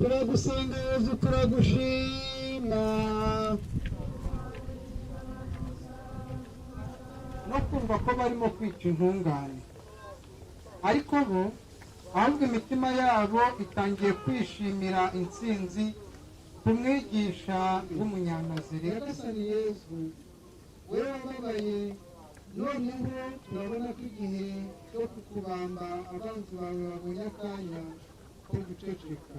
turagusenga Yezu, turagushima no kumva ko barimo kwica intungane, ariko bo ahubwo imitima yabo itangiye kwishimira intsinzi kumwigisha w'umunyamaziri. Nyagasani Yezu, wowe wababaye, noneho turabona ko igihe cyo kukubamba abanzi bawe babonye akanya ko guceceka.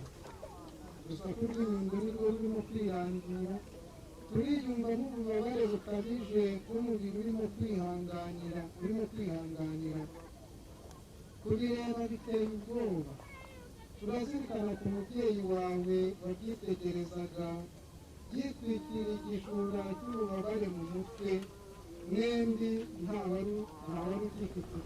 Urusaku rw'inyundo nirwo rurimo kwirangira, turiyumva nk'ububabare bukabije bw'umubiri urimo kwihanganira. Kubireba biteye ubwoba. Turazirikana ku mubyeyi wawe wabyitegerezaga yitwikira igishura cy'ububabare mu mutwe, mwembi ntawari ugifite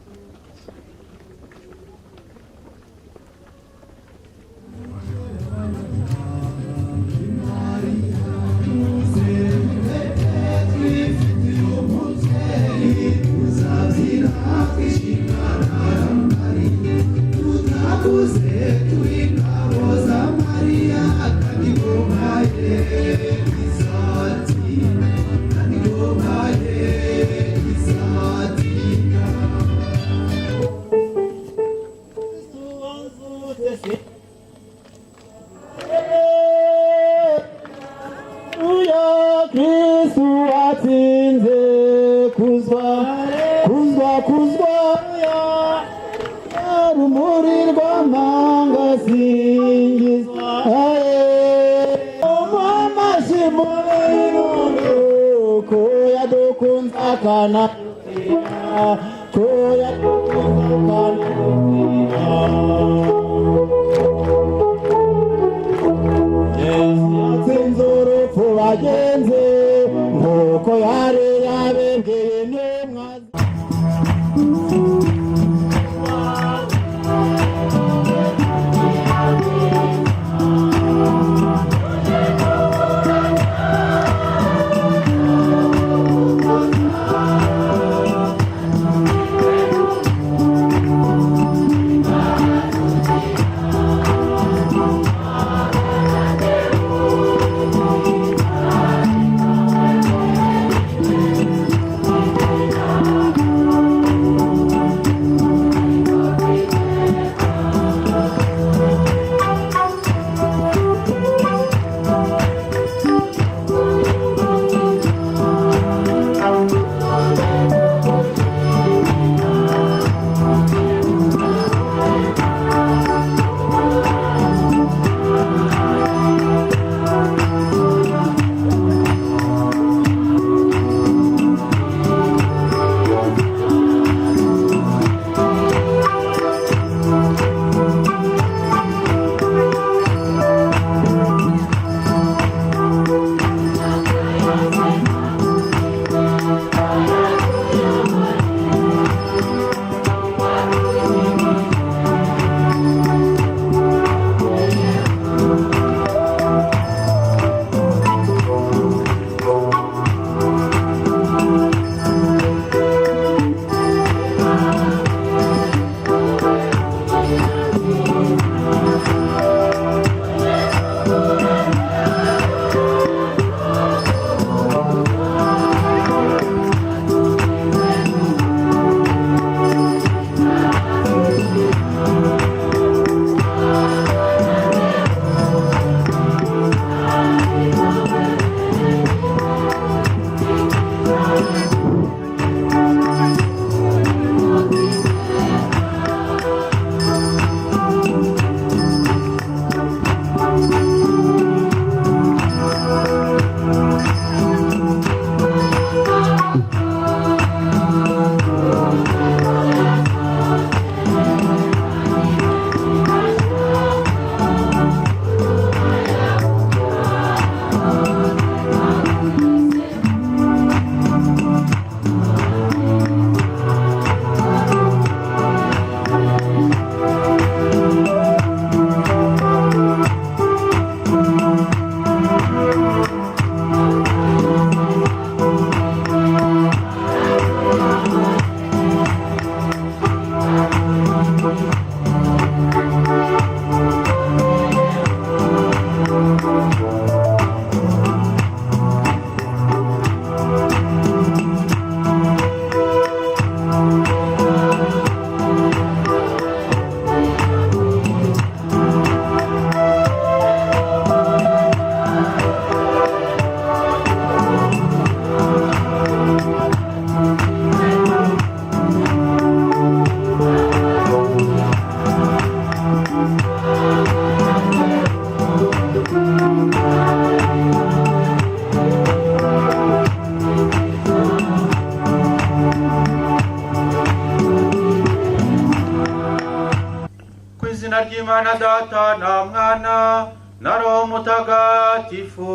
ry'Imana Data na Mwana na Roho Mutagatifu.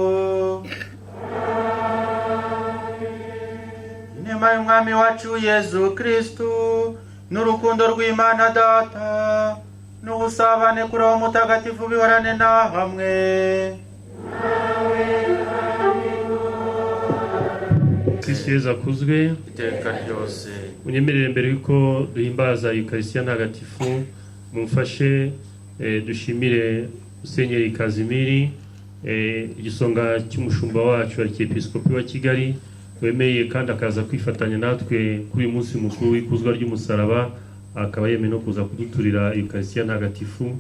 Inema y'Umwami wacu Yezu Kristu n'urukundo rw'Imana Data n'ubusabane kuri Roho Mutagatifu bihorane na hamwe. Kristo Yezu akuzwe Iteka ryose. munyemerere mbere yuko duhimbaza Eucharistia ntagatifu mumfashe dushimire Musenyeri Kazimiri igisonga cy'umushumba wacu Arkiyepiskopi wa Kigali wemeye kandi akaza kwifatanya natwe kuri uyu munsi mukuru w'ikuzwa ry'umusaraba, akaba yemeye no kuza kuduturira Eucharistia ntagatifu.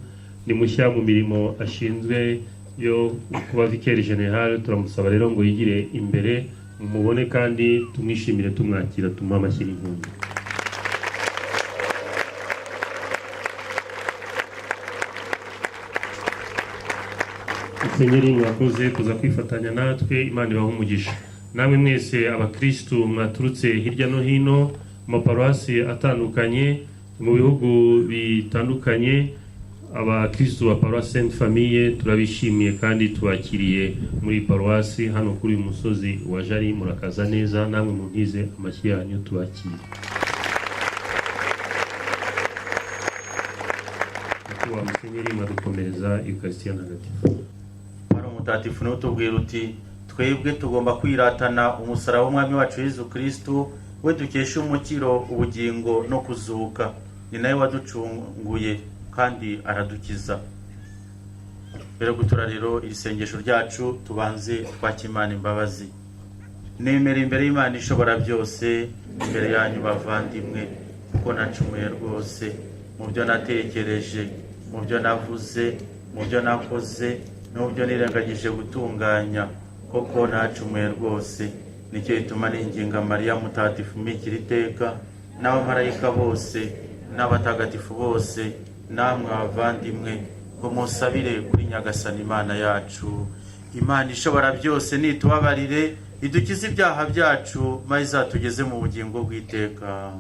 Ni mushya mu mirimo ashinzwe yo kuba Vicaire General. Turamusaba rero ngo yigire imbere mumubone kandi tumwishimire, tumwakira, tumuha amashyi n'impundu. Musenyeri mwakoze kuza kwifatanya natwe, Imana ibahe umugisha. Namwe mwese abakristu mwaturutse hirya no hino mu maparuwasi atandukanye mu bihugu bitandukanye, abakristu ba Paruwasi Sainte Famille turabishimiye kandi tubakiriye muri paruwasi hano kuri uyu musozi wa Jari. Murakaza neza, namwe muntize amashyi yanyu tubakire. Wa Musenyeri mwadukomereza Eucharistia ntagatifu. Mara Mutagatifu niwe utubwira uti twebwe tugomba kwiratana umusaraba w'Umwami wacu Yezu Kristu, we dukesha umukiro, ubugingo no kuzuka. Ni nawe waducunguye kandi aradukiza. Mbere gutura rero iri sengesho ryacu tubanze twakira Imana imbabazi. Nemera imbere y'Imana ishobora byose, imbere yanyu bavandimwe, kuko nacumuye rwose mu byo natekereje, mu byo navuze, mu byo nakoze, no mu byo nirengagije gutunganya. Koko nacumuye rwose, nicyo gituma ninginga Mariya Mutagatifu umikira iteka, n'abamarayika bose n'abatagatifu bose, namwe abavandimwe, ngo musabire kuri Nyagasani Imana yacu. Imana ishobora byose nitubabarire, idukize ibyaha byacu, maze izatugeze mu bugingo bw'iteka.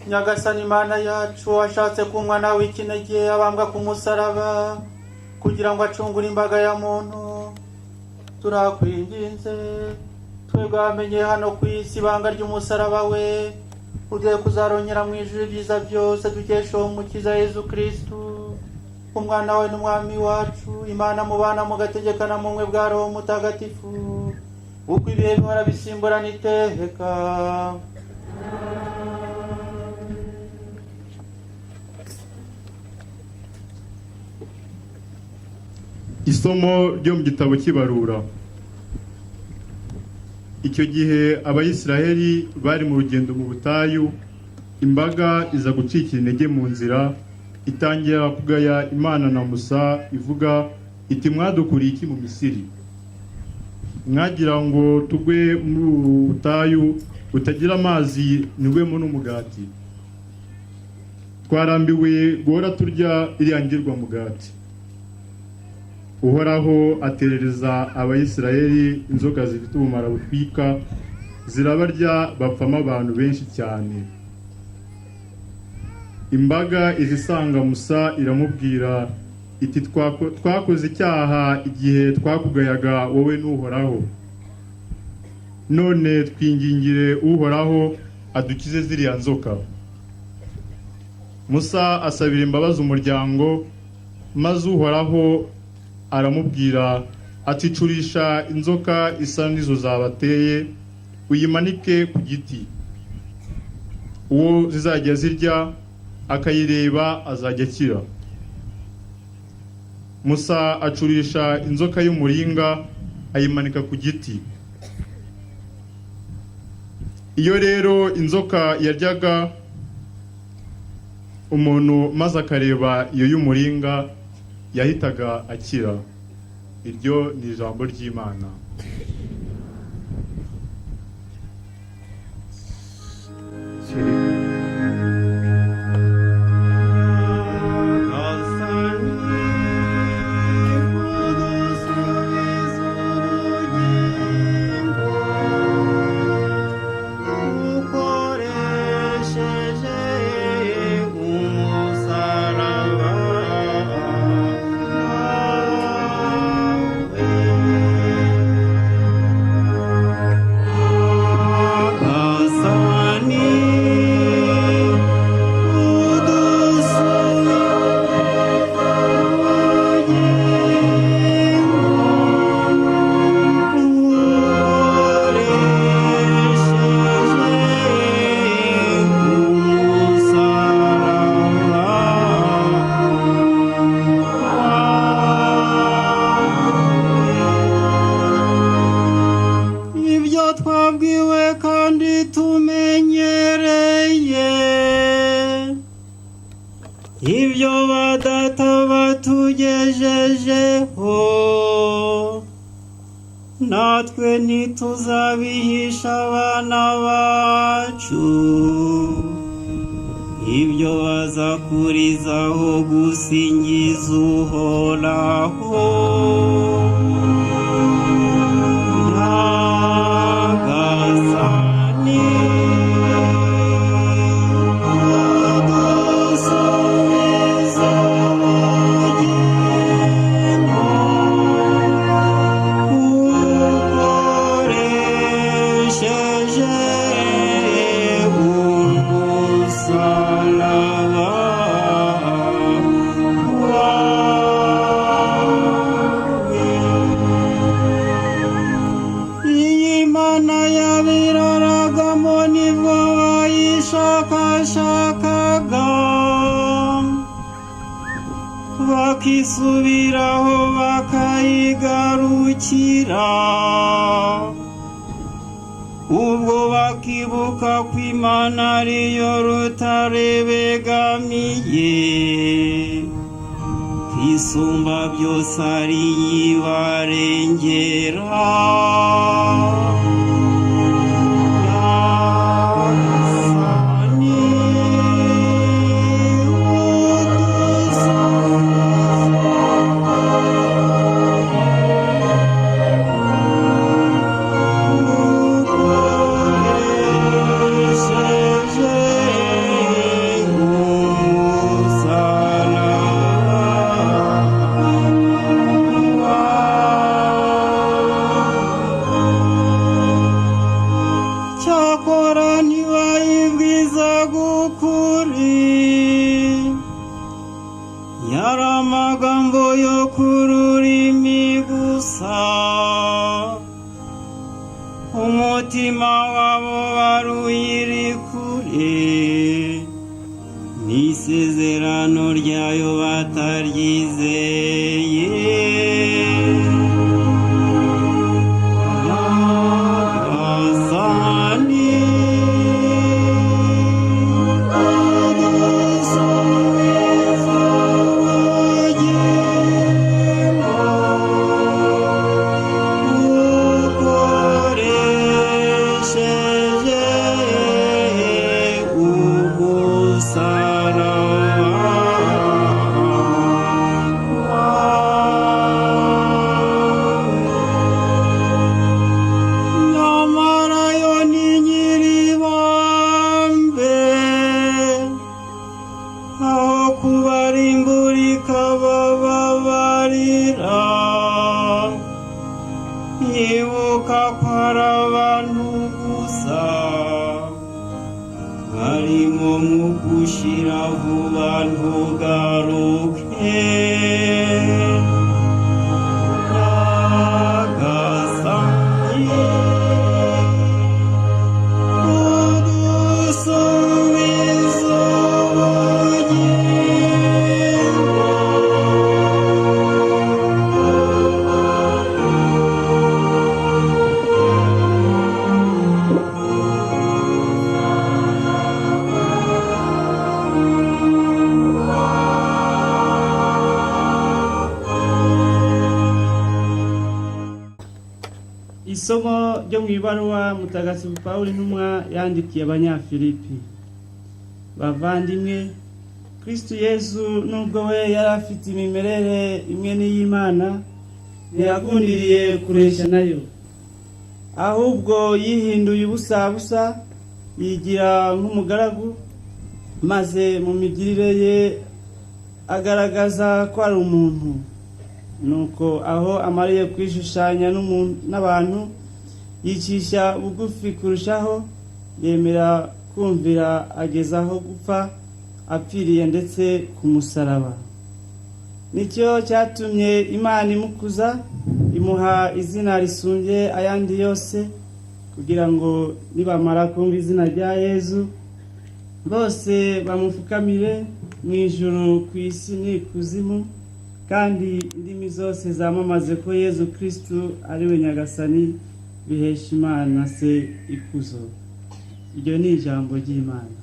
Nyagasani Imana yacu washatse ko umwana w'ikinege abambwa ku musaraba kugira ngo acungure imbaga ya muntu, turakwinginze twebwe abamenye hano ku isi ibanga ry'umusaraba we, ugiye kuzarongera mu ijuru ibyiza byose dukesha uwo mukiza Yezu Kristu umwana we n'umwami wacu, Imana mubana mugategekana mu bumwe bwa Roho Mutagatifu uko ibihe bihora bisimburana iteka. Isomo ryo mu gitabo cy'Ibarura. icyo gihe abayisiraheli bari mu rugendo mu butayu, imbaga iza gucika intege mu nzira, itangira kugaya Imana na Musa ivuga iti, mwadukuriye iki mu Misiri? Mwagira ngo tugwe muri ubu butayu butagira amazi ntigwemo n'umugati? Twarambiwe guhora turya iriya ngirwamugati. Uhoraho aterereza abayisiraheli inzoka zifite ubumara butwika, zirabarya bapfamo abantu benshi cyane. Imbaga izisanga Musa iramubwira iti, twakoze icyaha igihe twakugayaga wowe n'Uhoraho. None twingingire Uhoraho adukize ziriya nzoka. Musa asabira imbabazi umuryango, maze Uhoraho aramubwira ati, curisha inzoka isa n'izo zabateye, uyimanike ku giti. Uwo zizajya zirya akayireba azajya akira. Musa acurisha inzoka y'umuringa ayimanika ku giti. Iyo rero inzoka yaryaga umuntu maze akareba iyo y'umuringa, yahitaga akira. Iryo ni ijambo ry'Imana. natwe ntituzabihisha abana bacu, ibyo bazakurizaho gusingiza Uhoraho. Bakisubiraho bakayigarukira, ubwo bakibuka ko Imana ariyo rutare begamiye, kwisumba byose ari yibarengera. Umutima wabo waruyiri kure, n'isezerano ryayo bataryizeye. gusa harimo mu gushira vuba ntugaruke Isomo ryo mu ibaruwa mutagatifu Pawulo intumwa yandikiye abanyafilipi. Bavandimwe, Kristo Yesu nubwo we yari afite imimerere imwe n'iy'Imana ntiyagundiriye kuresha nayo, ahubwo yihinduye ubusabusa yigira nk'umugaragu, maze mu migirire ye agaragaza ko ari umuntu. Nuko aho amariye kwishushanya n'abantu yicisha bugufi kurushaho, yemera kumvira agezaho gupfa, apfiriye ndetse ku musaraba. Nicyo cyatumye Imana imukuza, imuha izina risumbye ayandi yose, kugira ngo nibamara kumva izina rya Yesu bose bamupfukamire mu ijuru, ku isi n'ikuzimu, kandi indimi zose zamamaze ko Yesu Kristo ari we Nyagasani, bihesha Imana se ikuzo. Iryo ni ijambo ry'Imana.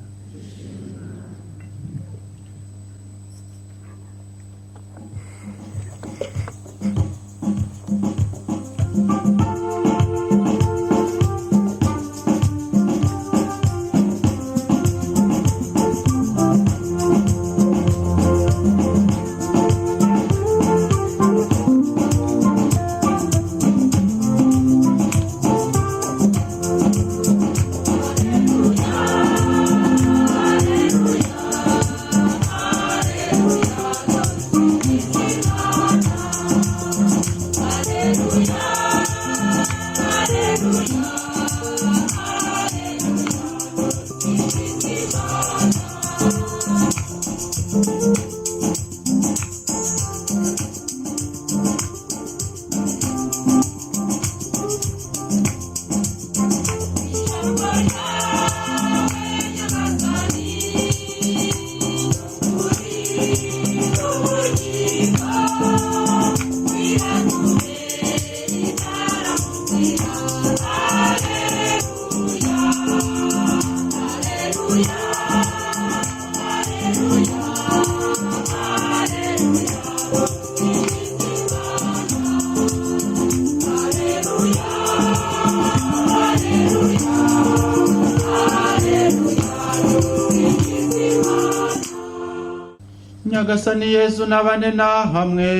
Nyagasani Yesu nabane na hamwe.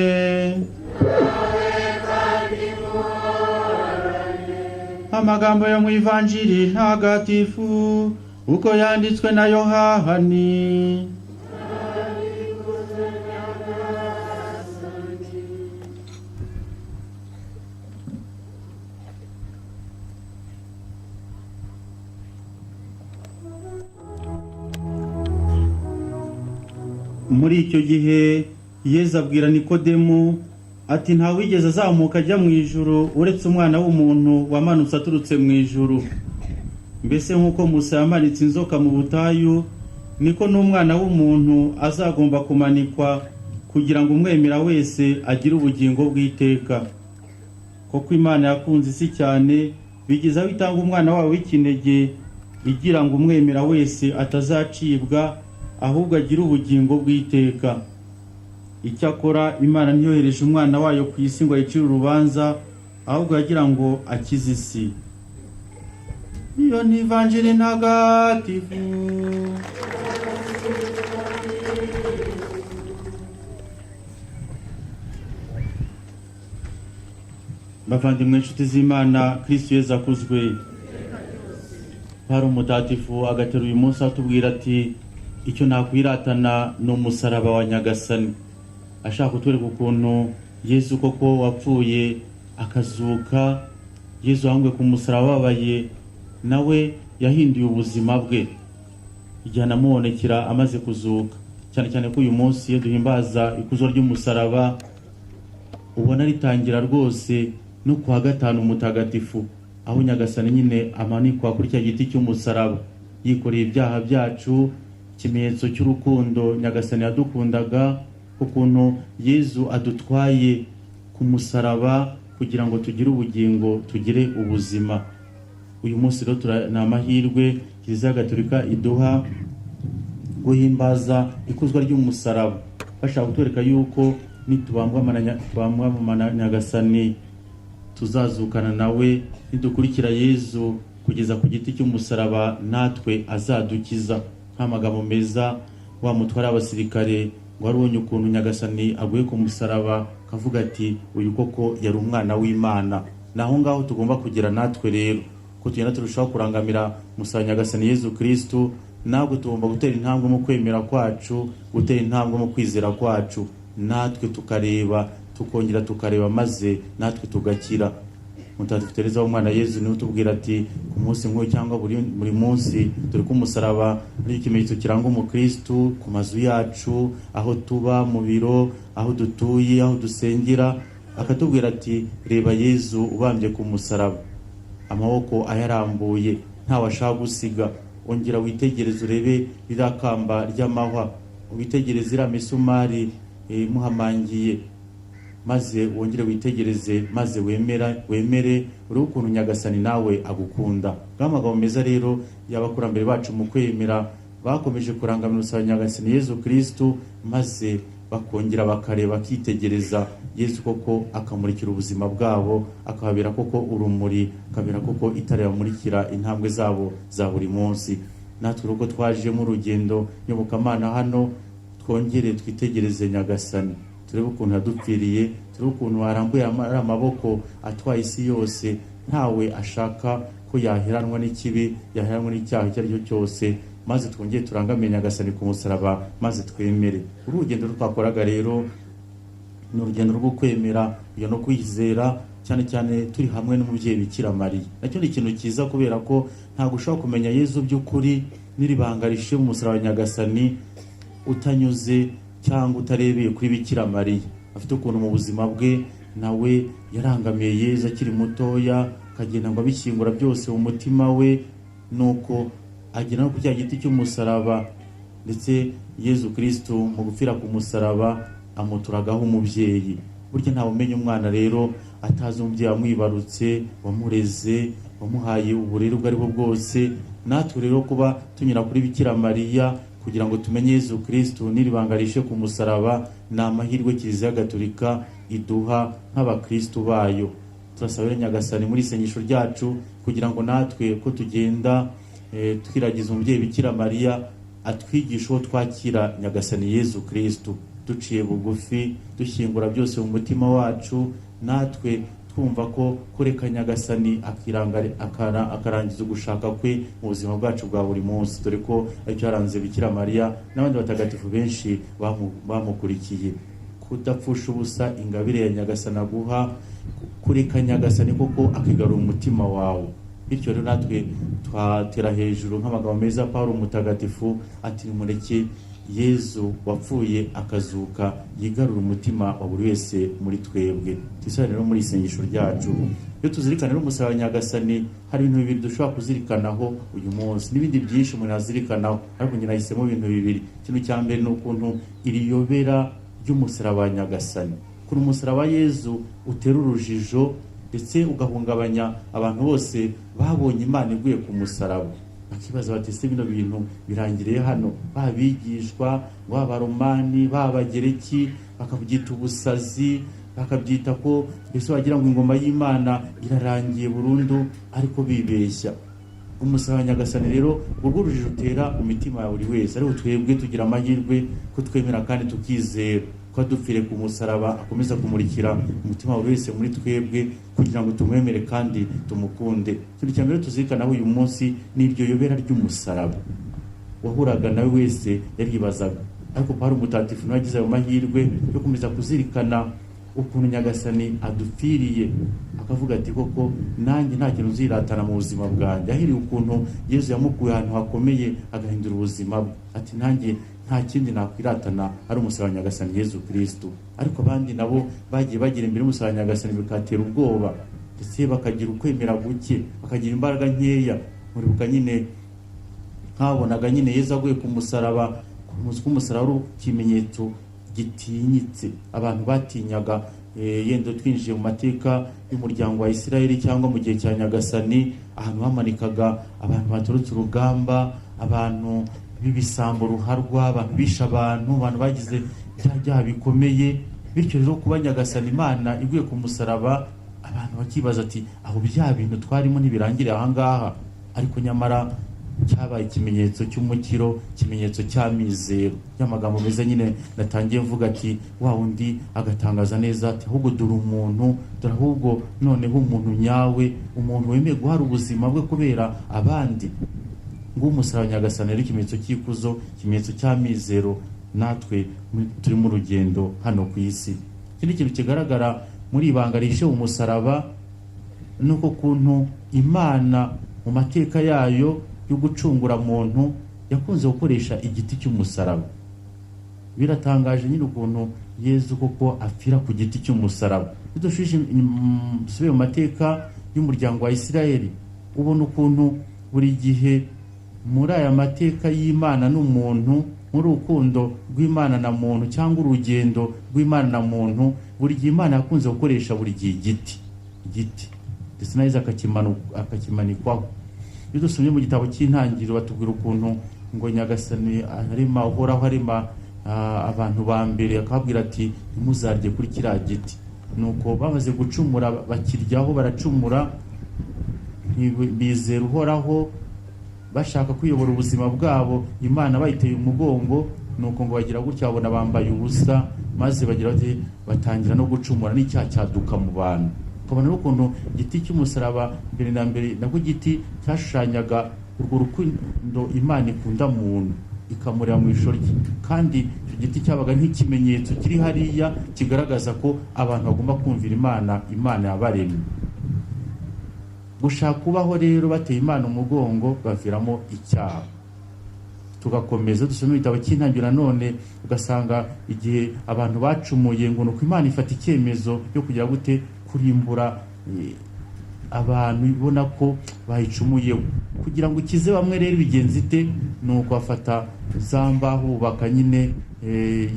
Amagambo yo mu Ivanjiri ntagatifu uko yanditswe na Yohani. Muri icyo gihe Yesu abwira Nikodemu ati nta wigeze azamuka ajya mu ijuru uretse umwana w'umuntu wamanutse aturutse mu ijuru. Mbese nk'uko Musa yamanitse inzoka mu butayu, niko n'umwana w'umuntu azagomba kumanikwa, kugira ngo umwemera wese agire ubugingo bw'iteka. Koko Imana yakunze isi cyane, bigeza aho itanga umwana wawe w'ikinege, igira ngo umwemera wese atazacibwa, ahubwo agira ubugingo bw'iteka. Icyakora Imana ntiyohereje umwana wayo ku isi ngo ayicire urubanza, ahubwo yagira ngo akize isi. Iyo ni Ivanjiri ntagatifu. Bavandimwe inshuti z'Imana, Kristo Yesu akuzwe. Hari umutatifu agatera uyu munsi atubwira ati icyo nakwiratana ni umusaraba wa Nyagasani, ashaka kutwereka ukuntu Yesu koko wapfuye akazuka. Yesu ahambwe ku musaraba ababaye, nawe yahinduye ubuzima bwe igihe anamubonekera amaze kuzuka. Cyane cyane ko uyu munsi iyo duhimbaza ikuzo ry'umusaraba ubona ritangira rwose no kuwa gatanu mutagatifu, aho Nyagasani nyine amanikwa kuri cya giti cy'umusaraba yikoreye ibyaha byacu, ikimenyetso cy'urukundo Nyagasani yadukundaga, ukuntu Yezu adutwaye ku musaraba kugira ngo tugire ubugingo, tugire ubuzima. Uyu munsi rero ni amahirwe Kiliziya Gatolika iduha guhimbaza ikuzwa ry'umusaraba, bashaka kutwereka yuko nitubambwa na Nyagasani tuzazukana nawe, nidukurikira Yezu kugeza ku giti cy'umusaraba natwe azadukiza. Nk'amagambo meza wa mutware w'abasirikare ngo arubonye ukuntu Nyagasani aguye ku musaraba kavuga ati uyu koko yari umwana w'Imana. Naho ngaho tugomba kugira natwe rero ko tugenda turushaho kurangamira musaba Nyagasani Yezu Kristo. Ntabwo tugomba gutera intambwe mu kwemera kwacu, gutera intambwe mu kwizera kwacu, natwe tukareba, tukongera tukareba, maze natwe tugakira. Mutagatifu Tereza w'umwana Yezu niwe utubwira ati ku munsi nk'uyu cyangwa buri munsi turi ku musaraba ari ikimenyetso kiranga umukristu ku mazu yacu, aho tuba, mu biro, aho dutuye, aho dusengera. Akatubwira ati reba Yezu ubambye ku musaraba, amaboko ayarambuye, ntawe ashaka gusiga. Ongera witegereze urebe rirakamba ry'amahwa, witegereze iriya misumari muhamangiye, maze wongere witegereze, maze wemere uri ukuntu Nyagasani nawe agukunda. Bw'amagambo meza rero y'abakurambere bacu mu kwemera bakomeje kurangamira usaba Nyagasani Yezu Kristo, maze bakongera bakareba, bakitegereza Yezu koko akamurikira ubuzima bwabo, akababera koko urumuri, akabera koko itara yamurikira intambwe zabo za buri munsi. Natwe uko twaje mu rugendo nyobokamana hano, twongere twitegereze Nyagasani, turebe ukuntu yadupfiriye, turebe ukuntu arambuye amaboko atwaye isi yose, ntawe ashaka ko yaheranwa n'ikibi, yaheranwa n'icyaha icyo ari cyo cyose, maze twongere turangamire Nyagasani ku musaraba, maze twemere. Urugendo twakoraga rero ni urugendo rwo kwemera no kwizera, cyane cyane turi hamwe n'umubyeyi Bikira Mariya. Nacyo ni ikintu cyiza kubera ko ntabwo ushobora kumenya Yezu by'ukuri n'iribanga rishe mu musaraba Nyagasani utanyuze cyangwa utarebeye kuri Bikira Mariya. Afite ukuntu mu buzima bwe nawe yarangamiye Yezu akiri mutoya, akagenda ngo abishyingura byose mu mutima we, nuko agera no ku cya giti cy'umusaraba. Ndetse Yezu Kristo mu gupfira ku musaraba amuturagaho umubyeyi. Burya ntawe umenya umwana rero atazi umubyeyi wamwibarutse, wamureze, wamuhaye uburere ubwo ari bwo bwose. Natwe rero kuba tunyura kuri Bikira Mariya kugira ngo tumenye Yezu Kristo n'iribanga rishe ku musaraba, ni amahirwe Kiliziya Gatolika iduha nk'abakristo bayo. Turasabira Nyagasani muri isengesho ryacu kugira ngo natwe ko tugenda twiragiza umubyeyi Bikira Mariya atwigisha uwo twakira Nyagasani Yezu Kristo, duciye bugufi, dushyingura byose mu mutima wacu, natwe twumva ko kureka Nyagasani akarangiza ugushaka kwe mu buzima bwacu bwa buri munsi, dore ko aricyo yaranze Bikira Mariya n'abandi batagatifu benshi bamukurikiye. Kudapfusha ubusa ingabire ya Nyagasani aguha, kureka Nyagasani koko akigarura umutima wawe. Bityo rero natwe twatera hejuru nk'amagambo meza Pawulo mutagatifu ati mureke Yezu wapfuye akazuka yigarura umutima wa buri wese muri twebwe. Twisare rero muri isengesho ryacu, iyo tuzirikana rero umusaraba Nyagasani, hari ibintu bibiri dushobora kuzirikanaho uyu munsi, n'ibindi byinshi umuntu azirikanaho, ariko njye nahisemo ibintu bibiri. Ikintu cya mbere ni ukuntu iri yobera ry'umusaraba Nyagasani, kuri umusaraba Yezu utera urujijo ndetse ugahungabanya abantu bose babonye Imana iguye ku musaraba. Bakibaza bati ese bino bintu birangiriye hano? Babigishwa b'Abaromani, b'Abagereki bakabyita ubusazi, bakabyita ko mbese wagira ngo ingoma y'Imana irarangiye burundu, ariko bibeshya. Umusaraba Nyagasani rero urwo rujijo utera mu mitima ya buri wese, ariko twebwe tugira amahirwe ko twemera kandi tukizera ko dupfire ku musaraba akomeza kumurikira umutima wa buri wese muri twebwe, kugira ngo tumwemere kandi tumukunde. Ikintu cya mbere tuzirikanaho uyu munsi ni iryo yobera ry'umusaraba. Wahuraga nawe wese yaribazaga, ariko Pawulo mutagatifu nawe agize ayo mahirwe yo kumeza kuzirikana ukuntu nyagasani adupfiriye akavuga ati koko nanjye nta kintu uziratana mu buzima bwanjye, ahiriye ukuntu Yesu yamukuye ahantu hakomeye agahindura ubuzima bwe, ati nanjye nta kindi nakwiratana ari umusaraba nyagasani Yesu Kristo. Ariko abandi nabo bagiye bagira imbere y'umusaraba nyagasani bikatera ubwoba, ndetse bakagira ukwemera guke, bakagira imbaraga nkeya. Muribuka nyine nkabonaga nyine Yesu aguye ku musaraba, ku musaraba ari ikimenyetso gitinyitse abantu batinyaga. Yenda twinjiye mu mateka y'umuryango wa Isirayeli cyangwa mu gihe cya nyagasani, ahantu hamanikaga abantu baturutse urugamba, abantu b'ibisambo ruharwa, abantu bisha abantu bagize ibyaha bikomeye. Bityo rero kuba nyagasani Imana iguye ku musaraba, abantu bakibaza ati aho bya bintu twarimo ntibirangire ahangaha. Ariko nyamara cyabaye ikimenyetso cy'umukiro, ikimenyetso cy'amizero. Y'amagambo meza nyine natangiye mvuga ati wa wundi agatangaza neza ati ahubwo dore umuntu, dore ahubwo noneho umuntu nyawe, umuntu wemeye guhara ubuzima bwe kubera abandi. Ngo umusaraba nyagasani ari ikimenyetso cy'ikuzo, ikimenyetso cy'amizero natwe turi mu rugendo hano ku isi. Ikindi kintu kigaragara muri ibanga rishe umusaraba nuko kuntu Imana mu mateka yayo yo gucungura muntu yakunze gukoresha igiti cy'umusaraba. Biratangaje nyine ukuntu Yesu koko apfira ku giti cy'umusaraba. Bidushije mu mateka y'umuryango wa Isirayeli, ubona ukuntu buri gihe muri aya mateka y'Imana n'umuntu, muri urukundo rw'Imana na muntu cyangwa urugendo rw'Imana na muntu, buri gihe Imana yakunze gukoresha buri gihe igiti ndetse na Yesu akakimanikwaho. Iyo dusomye mu gitabo cy'intangiriro batubwira ukuntu ngo nyagasani arema uhoraho arema abantu ba mbere, akababwira ati ntimuzarye kuri kiriya giti. Nuko bamaze gucumura bakiryaho, baracumura, bizera uhoraho, bashaka kwiyobora ubuzima bwabo, Imana bayiteye umugongo. Nuko ngo bagira gutya babona bambaye ubusa, maze bagira batangira no gucumura, n'icyaha cyaduka mu bantu. Ukabona n'ukuntu igiti cy'umusaraba mbere na mbere nabwo igiti cyashushanyaga urwo rukundo Imana ikunda muntu, ikamurira mu ishusho rye. Kandi icyo giti cyabaga nk'ikimenyetso kiri hariya kigaragaza ko abantu bagomba kumvira Imana yabaremye. Gushaka kubaho rero bateye Imana umugongo baviramo icyaha. Tugakomeza dusoma ibitabo cy'intangiriro none ugasanga igihe abantu bacumuye ngo nuko Imana ifata icyemezo cyo kugira gute kurimbura abantu ibona ko bayicumuyeho. Kugira ngo ukize bamwe rero bigenze ite, nuko afata zamba hubaka nyine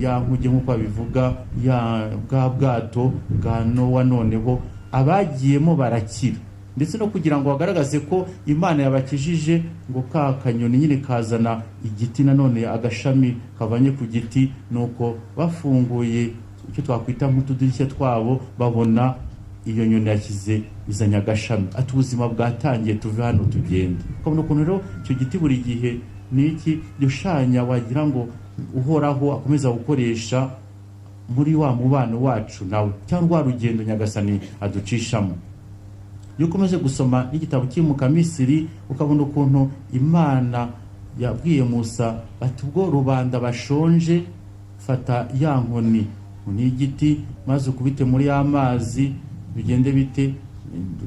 ya nkuge nk'uko babivuga, ya bwa bwato bwa Nowa, noneho abagiyemo barakira. Ndetse no kugira ngo bagaragaze ko Imana yabakijije, ngo ka kanyoni nyine kazana igiti nanone agashami kavanye ku giti, nuko bafunguye icyo twakwita nk'utudirishya twabo babona iyo nyoni yakize izanye agashami, ati ubuzima bwatangiye, tuve hano tugende. Ukabona ukuntu rero icyo giti buri gihe ni iki gishanya wagira ngo uhoraho akomeza gukoresha muri wa mubano wacu nawe, cyangwa rugendo nyagasani aducishamo. Iyo ukomeje gusoma n'igitabo cy'imuka Misiri, ukabona ukuntu Imana yabwiye Musa ati ubwo rubanda bashonje, fata ya nkoni y'igiti maze ukubite muri ya mazi, bigende bite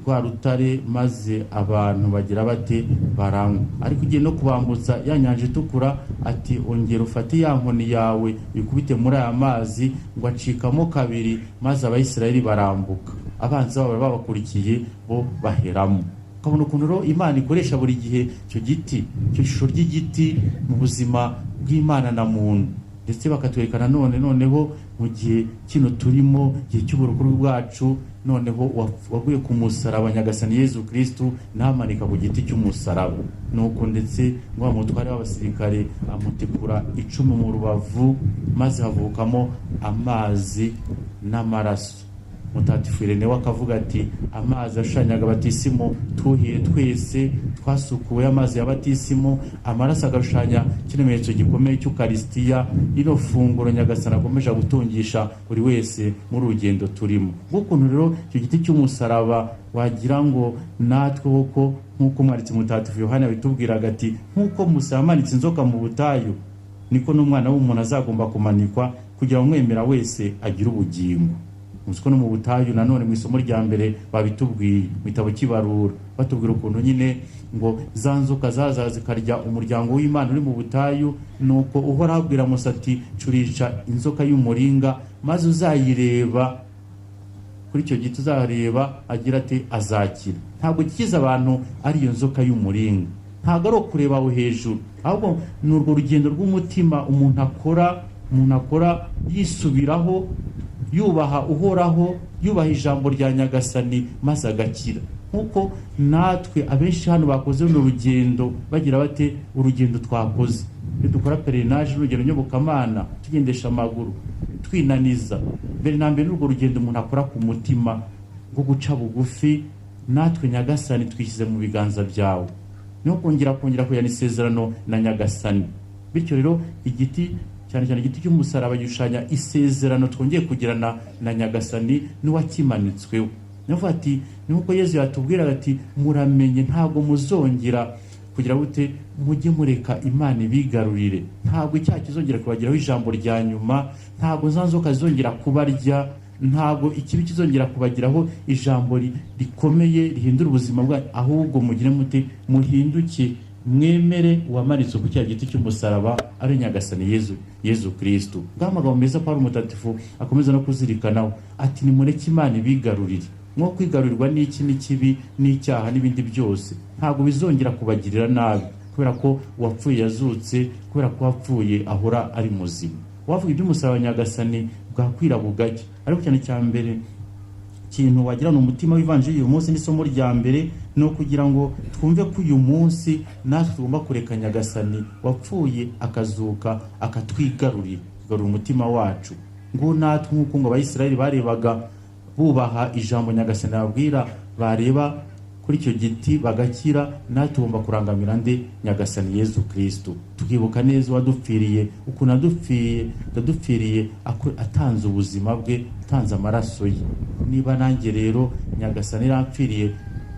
rwa rutare, maze abantu bagira bate baranywa. Ariko ugiye no kubambutsa ya nyanja itukura, ati ongera ufate ya nkoni yawe bikubite muri aya mazi, ngo acikamo kabiri, maze Abayisirayeli barambuka, abanzi babo babakurikiye bo baheramo. Ukabona ukuntu rero Imana ikoresha buri gihe icyo giti, icyo shusho ry'igiti mu buzima bw'Imana na muntu. Ndetse bakatwerekana noneho mu gihe kino turimo, gihe cy'uburokore bwacu, noneho waguye ku musaraba nyagasani Yesu Kristo, namanika ku giti cy'umusaraba. Nuko ndetse ngo umutware w'abasirikare amutikura icumu mu rubavu, maze havukamo amazi n'amaraso. Mutagatifu Ireneo akavuga ati amazi ashanyaga batisimo tuhiye twese twasukuwe amazi ya batisimo, amaraso agashanya kimenyetso gikomeye cy'Ukaristiya, ino funguro nyagasana akomeje gutungisha buri wese muri urugendo turimo. Gukuntu rero icyo giti cy'umusaraba wagira ngo natwe koko nk'uko umwanditsi Mutagatifu Yohana bitubwiraga ati nk'uko Musa yamanitse inzoka mu butayu, niko n'umwana w'umuntu azagomba kumanikwa kugira ngo umwemera wese agire ubugingo. Musiko no mu butayu nanone mu isomo rya mbere babitubwiye mu gitabo cy'ibarura, batubwira ukuntu nyine ngo za nzoka zaza zikarya umuryango w'Imana uri mu butayu, nuko uhora abwira Musa ati curisha inzoka y'umuringa maze uzayireba kuri icyo giti, uzareba agira ati azakira. Ntabwo gikiza abantu ari iyo nzoka y'umuringa, ntabwo ari ukureba aho hejuru, ahubwo ni urwo rugendo rw'umutima umuntu akora yisubiraho, yubaha uhoraho, yubaha ijambo rya Nyagasani maze agakira. Nkuko natwe abenshi hano bakoze runo rugendo bagira bate urugendo twakoze, iyo dukora perenage urugendo nyobokamana tugendesha amaguru twinaniza, mbere na mbere n'urwo rugendo umuntu akora ku mutima rwo guca bugufi, natwe Nyagasani twishyize mu biganza byawe, no kongera kuyana isezerano na Nyagasani. Bityo rero igiti cyane cyane igiti cy'umusaraba gishanya isezerano twongeye kugirana na Nyagasani n'uwakimanitsweho. Navuga ati nuko Yesu yatubwira ati muramenye ntabwo muzongera kugira gute, mujye mureka Imana ibigarurire, ntabwo icyaha kizongera kubagiraho ijambo rya nyuma, ntabwo za nzoka zizongera kubarya, ntabwo ikibi kizongera kubagiraho ijambo rikomeye rihindura ubuzima bwanyu, ahubwo mugire mute muhinduke mwemere uwamanitse ku cya giti cy'umusaraba ari Nyagasani Yezu Kristo. Ngamagambo meza Paulo mutatifu akomeza no kuzirikanaho ati nimureke Imana ibigarurire, nko kwigarurirwa n'iki n'ikibi n'icyaha n'ibindi byose ntabwo bizongera kubagirira nabi, kubera ko uwapfuye yazutse, kubera ko wapfuye ahora ari muzima. Wavuga iby'umusaraba Nyagasani bwakwira bugake, ariko cyane cyambere kintu wagirana umutima w'ivanjiri uyu munsi n'isomo rya mbere no kugira ngo twumve ko uyu munsi natwe tugomba kureka Nyagasani wapfuye akazuka akatwigarurira, kugarura umutima wacu, ngo natwe nk'uko ngo Abayisiraheli barebaga bubaha ijambo Nyagasani ababwira, bareba kuri icyo giti bagakira, natwe tugomba kurangamira nde Nyagasani Yezu Kristo, tukibuka neza wadupfiriye, ukuntu adupfiriye atanze ubuzima bwe, atanze amaraso ye. Niba nanjye rero Nyagasani yampfiriye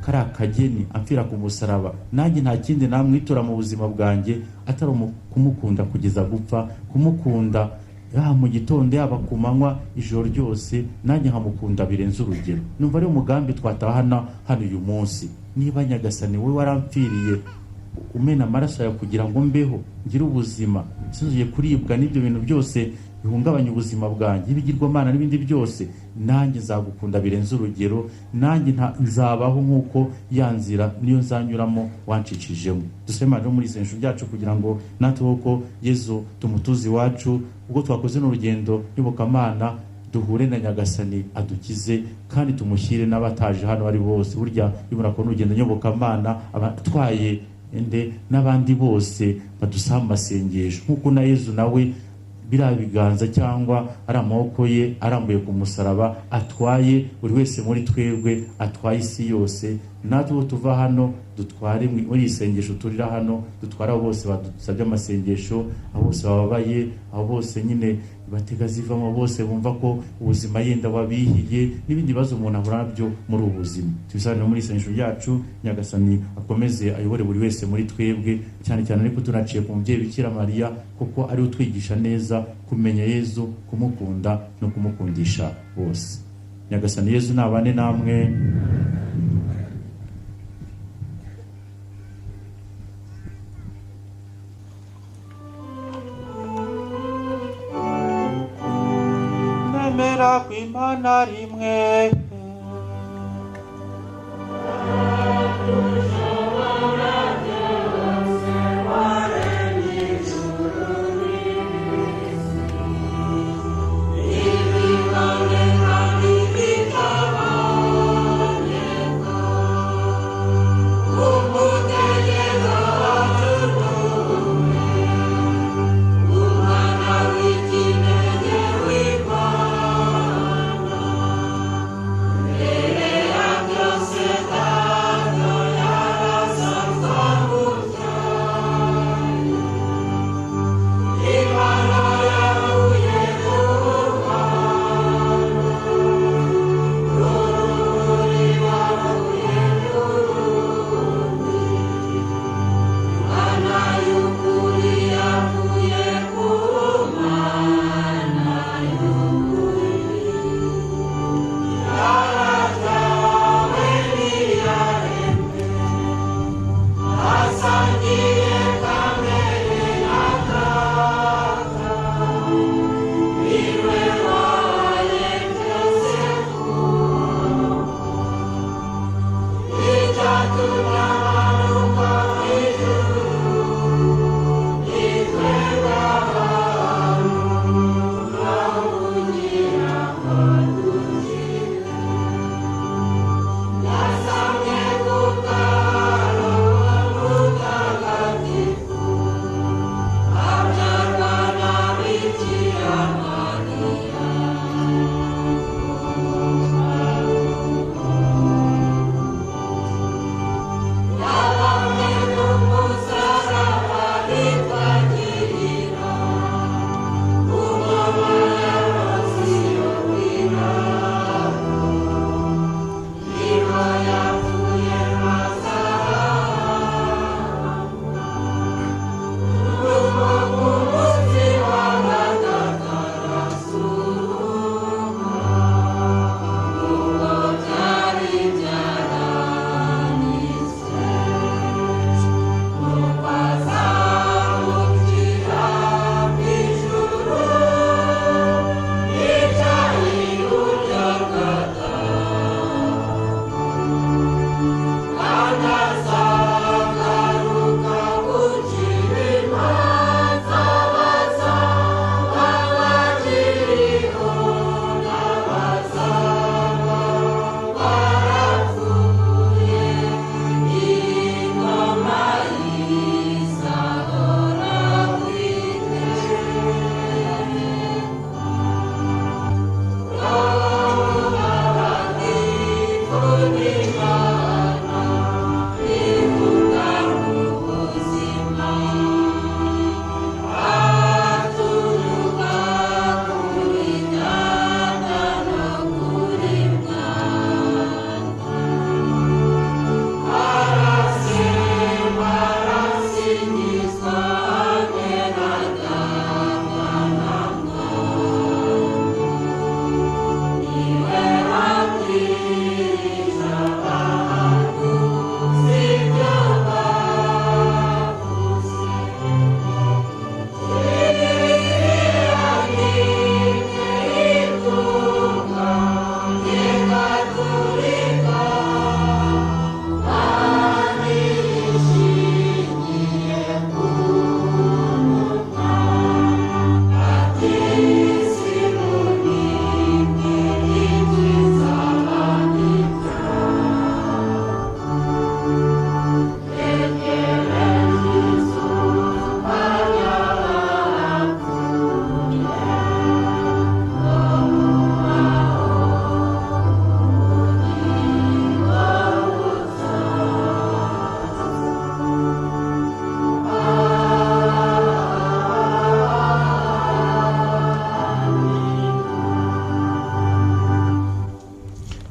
kari akageni amfira ku musaraba, nanjye nta kindi namwitura mu buzima bwanjye atari kumukunda kugeza gupfa, kumukunda mu gitondo yaba ku manywa ijoro ryose, nanjye nkamukunda birenze urugero. Numva ari umugambi twatahana hano uyu munsi. Niba Nyagasani we warampfiriye umena amaraso yawe kugira ngo mbeho ngire ubuzima, sinzuye kuribwa n'ibyo bintu byose bihungabanya ubuzima bwanjye, ibigirwamana n'ibindi byose, nanjye nzagukunda birenze urugero, nanjye nzabaho nk'uko yanzira niyo nzanyuramo wancicishijemo. Dusema rero muri isengesho ryacu kugira ngo natwe ko Yezu tumutuzi wacu, ubwo twakoze n'urugendo nyobokamana duhure na Nyagasani adukize, kandi tumushyire n'abataje hano ari bose. Burya ibura ko n'urugendo nyobokamana abatwaye n'abandi bose badusaba amasengesho, nk'uko na Yezu nawe biriya biganza cyangwa ari amaboko ye arambuye ku musaraba atwaye buri wese muri twebwe, atwaye isi yose. Natwe tuva hano dutware muri isengesho turira hano, dutwara abo bose badusabye amasengesho, abo bose bababaye, abo bose nyine batega zivamo, bose bumva ko ubuzima yenda wabihiye, n'ibindi bibazo umuntu ahura nabyo muri ubu buzima. Tubisabire muri isengesho ryacu, Nyagasani akomeze ayobore buri wese muri twebwe, cyane cyane ariko tunaciye ku mubyeyi Bikira Mariya, kuko ari utwigisha neza kumenya Yezu, kumukunda no kumukundisha bose. Nyagasani Yezu nabane namwe. Nemera kw'Imana rimwe,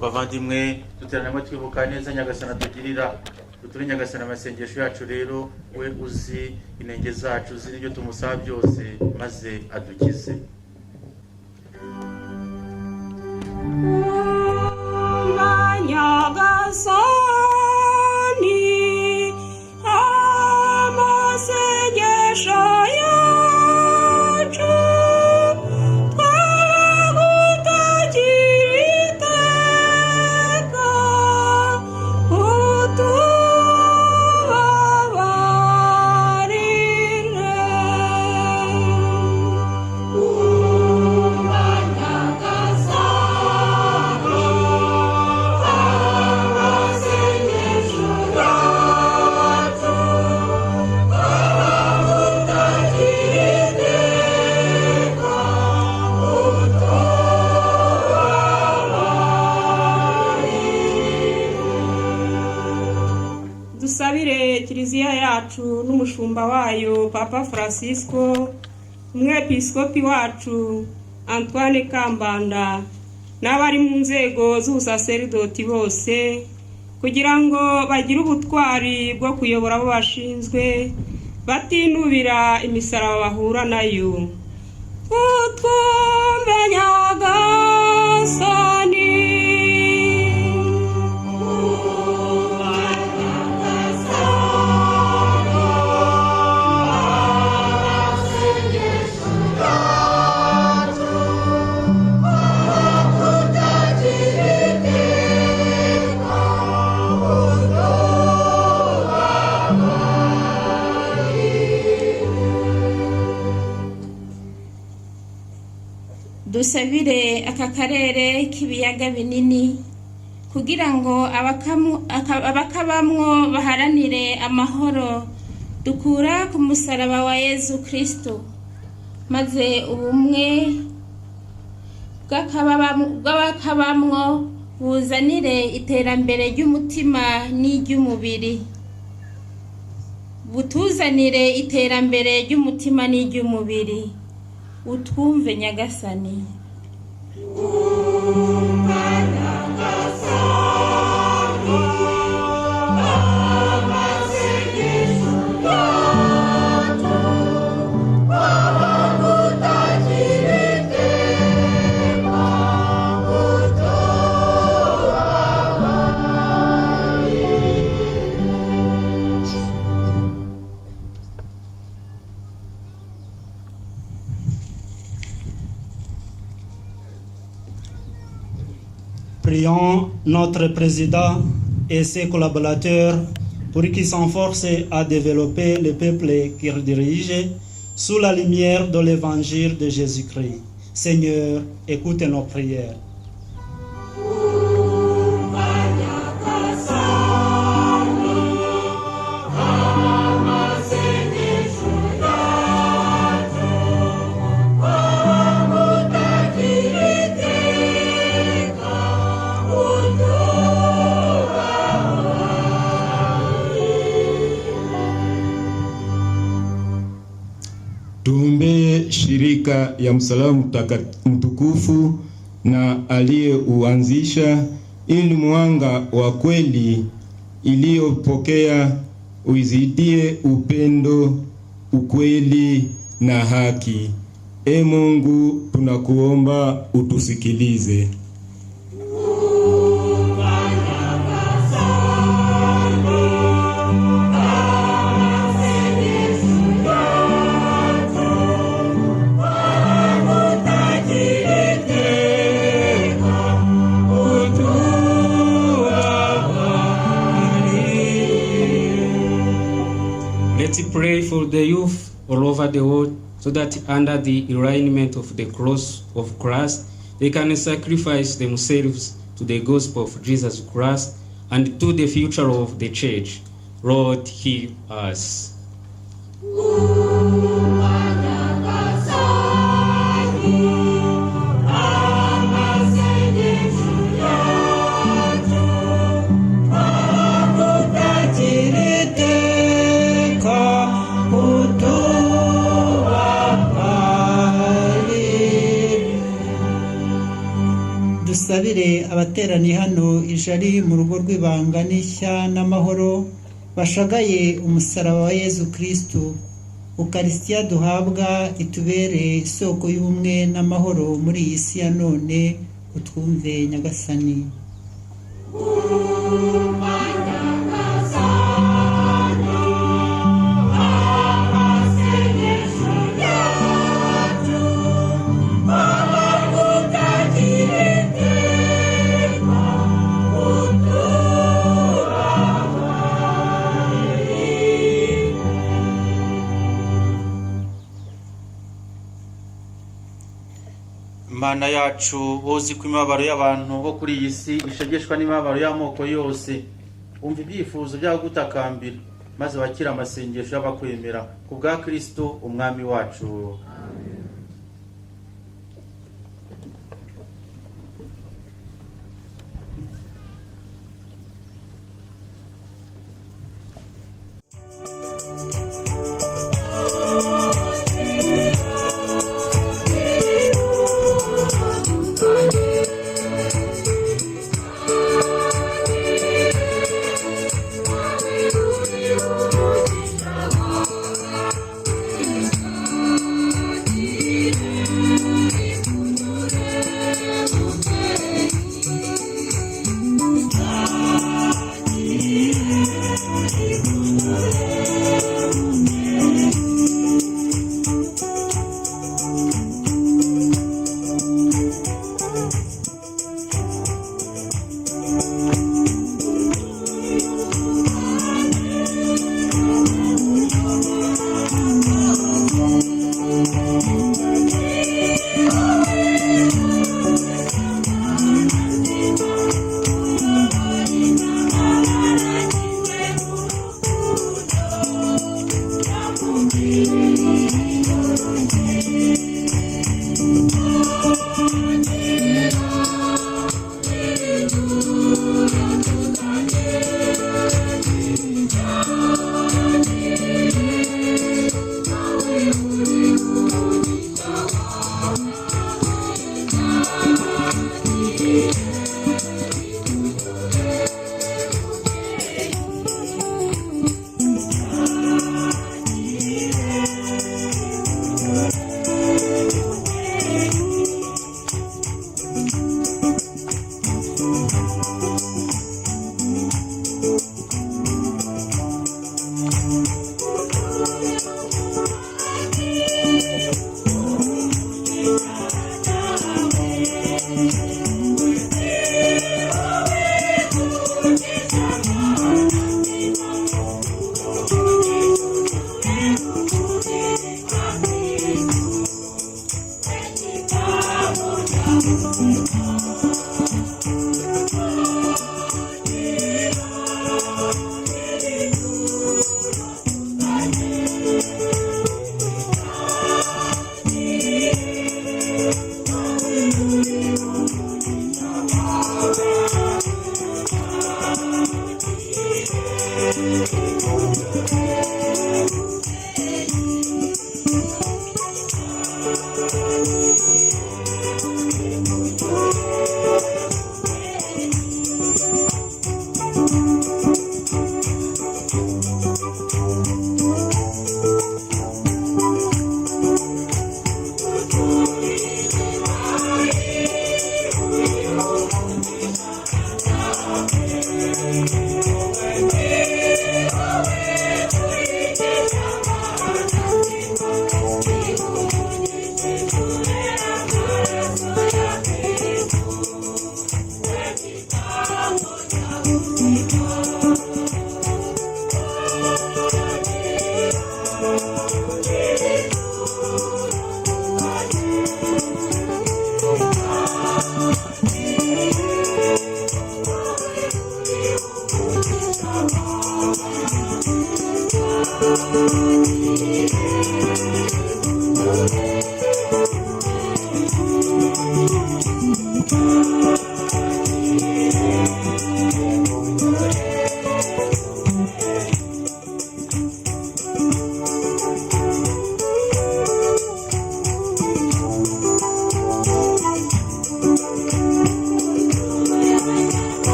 bavandimwe duteranamo twibuka neza nyagasana tugirira uturi nyagasana amasengesho yacu rero we uzi inenge zacu uzi n'ibyo tumusaba byose maze adukize. Nyagasani amasengesho yacu Kiliziya yacu n'umushumba wayo Papa Francisco, umwepiskopi wacu Antoine Kambanda n'abari mu nzego z'ubusaserdoti bose kugira ngo bagire ubutwari bwo kuyobora abo bashinzwe batinubira imisaraba bahura nayo. Utwumve Nyagasani. dusabire aka karere k'ibiyaga binini kugira ngo abakabamwo baharanire amahoro dukura ku musaraba wa Yezu Kristo, maze ubumwe bw'abakabamwo buzanire iterambere ry'umutima n'iry'umubiri, butuzanire iterambere ry'umutima n'iry'umubiri. Utwumve Nyagasani. Prions notre président et ses collaborateurs pour qu'ils s'enforcent à développer le peuple qu'ils dirigent sous la lumière de l'évangile de Jésus-Christ. Seigneur, écoute nos prières. Tuombe shirika ya msalaba mtukufu na aliyeuanzisha, ili mwanga wa kweli iliyopokea uizidie upendo, ukweli na haki. E Mungu, tunakuomba utusikilize. Let's pray for the youth all over the world so that under the alignment of the cross of Christ, they can sacrifice themselves to the gospel of Jesus Christ and to the future of the church. Lord, hear us. Dusabire abateraniye hano ijari mu rugo rw'ibanga n'ishya n'amahoro bashagaye umusaraba wa Yezu Kristo. Ukaristiya duhabwa itubere isoko y'ubumwe n'amahoro muri iyi si ya none. Utwumve Nyagasani. Mana yacu, uzi ko imibabaro y'abantu bo kuri iyi si ishegeshwa n'imibabaro y'amoko yose, umva ibyifuzo byabo gutakambira, maze bakira amasengesho y'abakwemera ku bwa Kristo umwami wacu.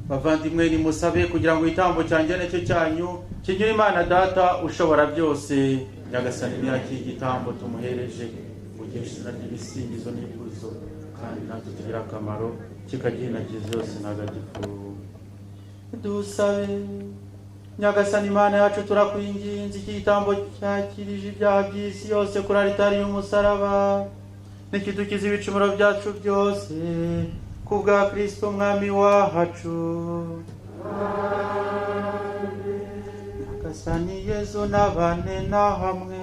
bavandimwe nimusabe kugira ngo igitambo cyanjye n'icyo cyanyu kigira Imana Data ushobora byose nyagasani n'iki igitambo tumuhereje mugesha n'ibisingizo n'ikuzo kandi natwe tugira akamaro kikaginagiza yose ntagatifu. Dusabe nyagasani Imana yacu turakwinginze iki gitambo cyakirije ibyaha by'isi yose kuri altari y'umusaraba nikidukiza ibicumuro byacu byose kubwa Kristo mwami wacu. Nyagasani Yezu nabane na hamwe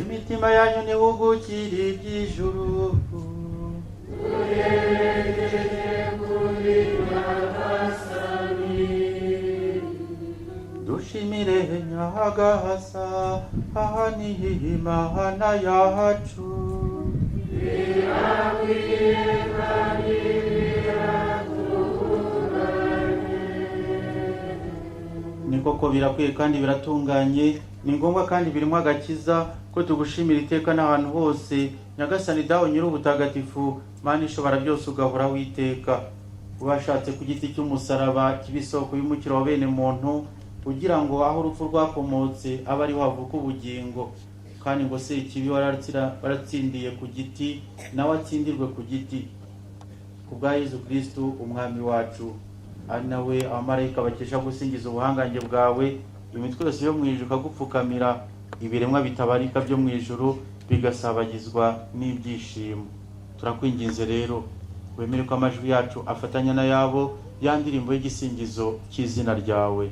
imitima yanyu nihugukire iby'ijuru dushimire Nyagasa aha ni Imana yacu. Ni koko birakwiye kandi biratunganye, ni ngombwa kandi birimo agakiza ko tugushimira iteka n'ahantu hose Nyagasani dawe nyir'ubutagatifu Mana ishobora byose ugahora witeka. Ubashatse ku giti cy'umusaraba kibisoko y'umukiro wa bene muntu kugira ngo aho urupfu rwakomotse abe ariho havuka ubugingo, kandi ngo se ikibi waratsindiye ku giti nawe atsindirwe ku giti. Ku bwa Yezu Kristo umwami wacu, ari nawe abamarayika bakesha gusingiza ubuhangange bwawe, imitwe yose yo mu ijuru ikagupfukamira, ibiremwa bitabarika byo mu ijuru bigasabagizwa n'ibyishimo. Turakwinginze rero wemere ko amajwi yacu afatanya n'ayabo ya ndirimbo y'igisingizo cy'izina ryawe.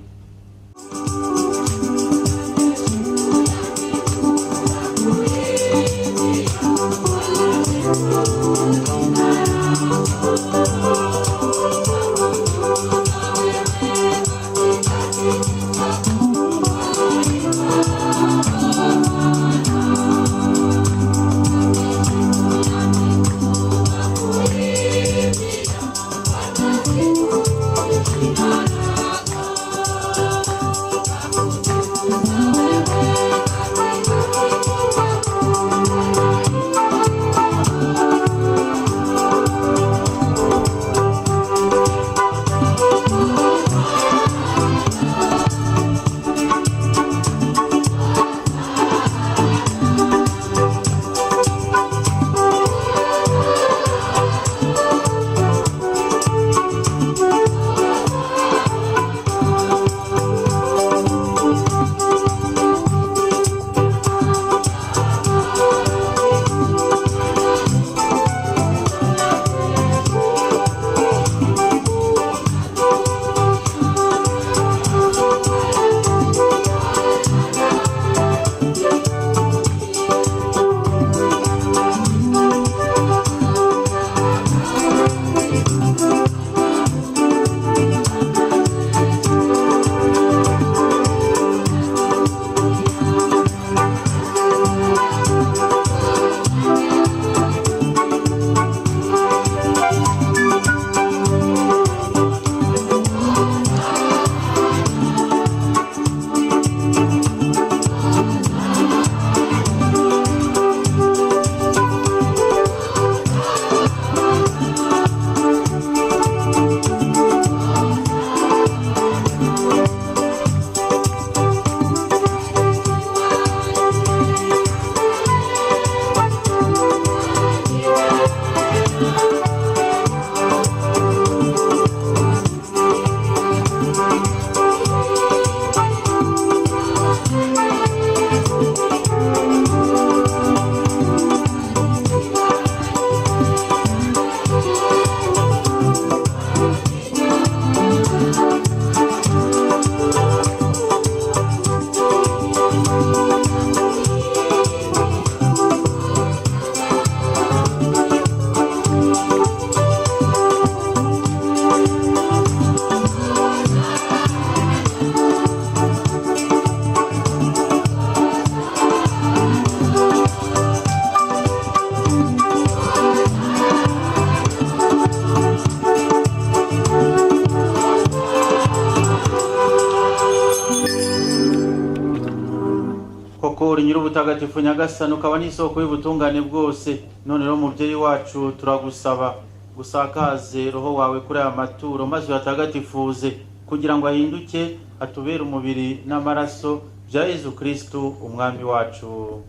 uri nyir'ubutagatifu nyagasani ukaba n'isoko y'ubutungane bwose. None rero mubyeyi wacu turagusaba gusakaze roho wawe kuri aya maturo maze uyatagatifuze kugira ngo ahinduke atubere umubiri n'amaraso bya Yezu Kristo umwami wacu.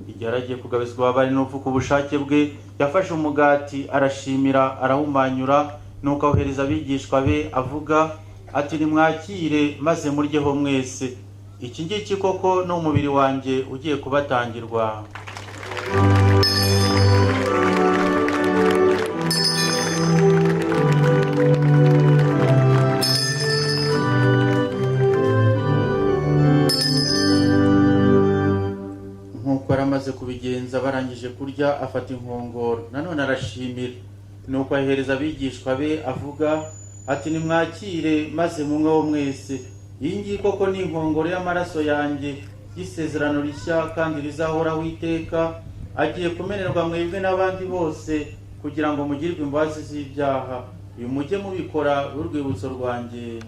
Igihe aragiye kugabizwa abari n'upfu ku bushake bwe, yafashe umugati arashimira arawumanyura nuko awuhereza abigishwa be avuga ati nimwakire maze muryeho mwese. Iki ngiki koko ni umubiri wanjye ugiye kubatangirwa. Nkuko aramaze kubigenza barangije kurya afata inkongoro nanone arashimira nuko ahereza abigishwa be avuga ati nimwakire maze munyweho mwese. Iyi ngiyi koko ni inkongoro y'amaraso yanjye y'isezerano rishya kandi rizahoraho iteka, agiye kumenerwa mwebwe n'abandi bose kugira ngo mugirwe imbabazi z'ibyaha. Uyu mujye mubikora urwibutso rwanjye.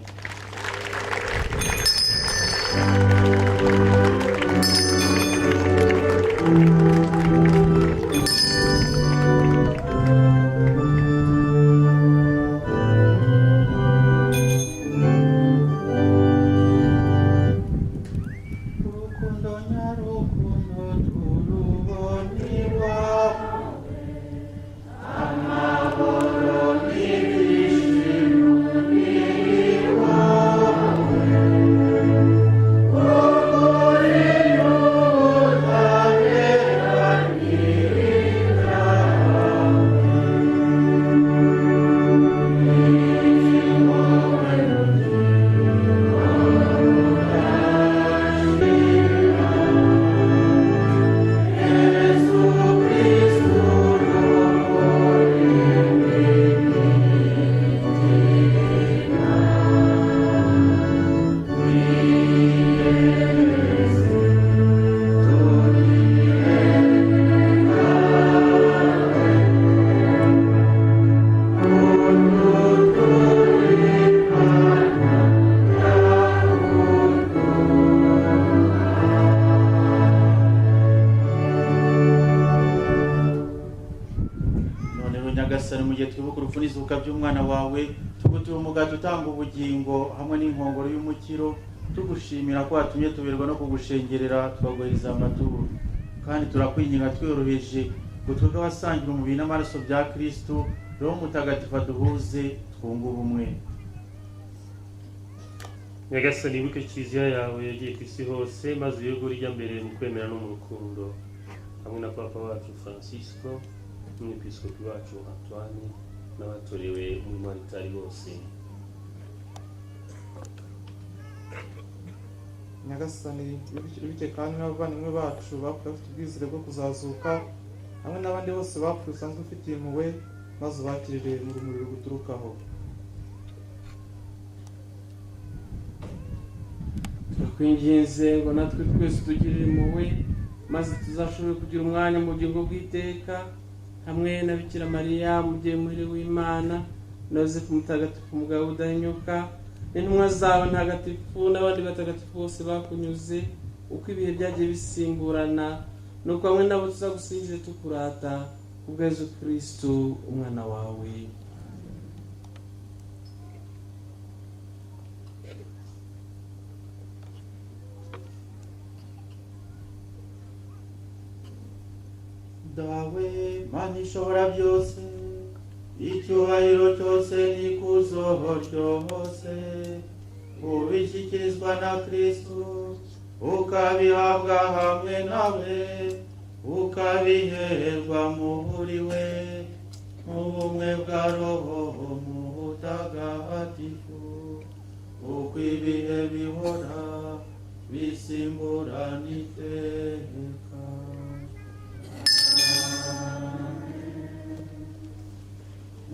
By'umwana wawe tugutuye umugati utanga ubugingo hamwe n'inkongoro y'umukiro, tugushimira ko watumye tuberwa no kugushengerera twaguhereza amaturo, kandi turakwinginga tworoheje ngo twebwe abasangira umubiri n'amaraso bya Kristo, Roho Mutagatifu aduhuze twunge ubumwe. Nyagasani wibuke kiliziya yawe yagiye ku isi hose maze uyobore ijya mbere mu kwemera no mu rukundo, hamwe na Papa wacu Francisco n'Umwepiskopi wacu Antoine n'abatorewe muri Maritari bose. Nyagasani wibuke kandi n'abavandimwe bacu bapfuye bafite ubwizere bwo kuzazuka, hamwe n'abandi bose bapfuye usanzwe ufitiye impuhwe, maze ubakirire mu rumuri ruguturukaho. Turakwinginze ngo natwe twese tugirire impuhwe, maze tuzashobore kugira umwanya mu bugingo bw'iteka hamwe na Bikira Mariya umubyeyi muhire w'Imana, na Yosefu Mutagatifu umugabo udahinyuka, n'intumwa zawe ntagatifu n'abandi batagatifu bose bakunyuze uko ibihe byagiye bisimburana, nuko hamwe nabo tuzagusingize tukurata kubwa Yezu Kristo umwana wawe. Dawe Mana ishobora byose, icyubahiro cyose n'ikuzo ryose ubishyikirizwa na Kristo ukabihabwa hamwe nawe ukabiherwa muri we mu bumwe bwa Roho Mutagatifu uko ibihe bihora bisimburana iteka.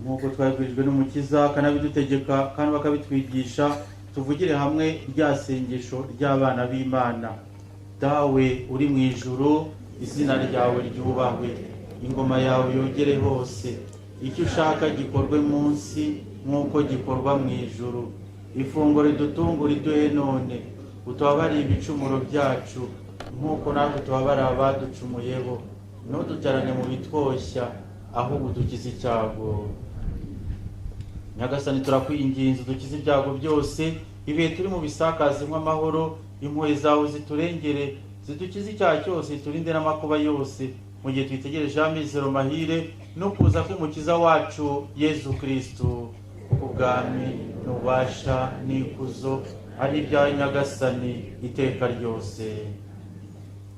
Nk'uko twabwirijwe n'Umukiza akanabidutegeka kandi bakabitwigisha, tuvugire hamwe rya sengesho ry'abana b'Imana. Dawe uri mu ijuru, izina ryawe ryubahwe, ingoma yawe yogere hose, icyo ushaka gikorwe munsi nk'uko gikorwa mu ijuru. Ifunguro ridutungura iduhe none, utubabarire ibicumuro byacu nk'uko natwe tubabarira abaducumuyeho, ntuduterane mu bitwoshya, ahubwo udukize icyago. Nyagasani turakwinginze udukize ibyago byose, ibihe turi mu bisakazemo amahoro, impuhwe zawe ziturengere, zidukize icyaha cyose, turinde n'amakuba yose, mu gihe twitegereje amizero mahire no kuza k'umukiza wacu Yezu Kristo. Ubwami n'ububasha n'ikuzo ari ibyawe Nyagasani iteka ryose.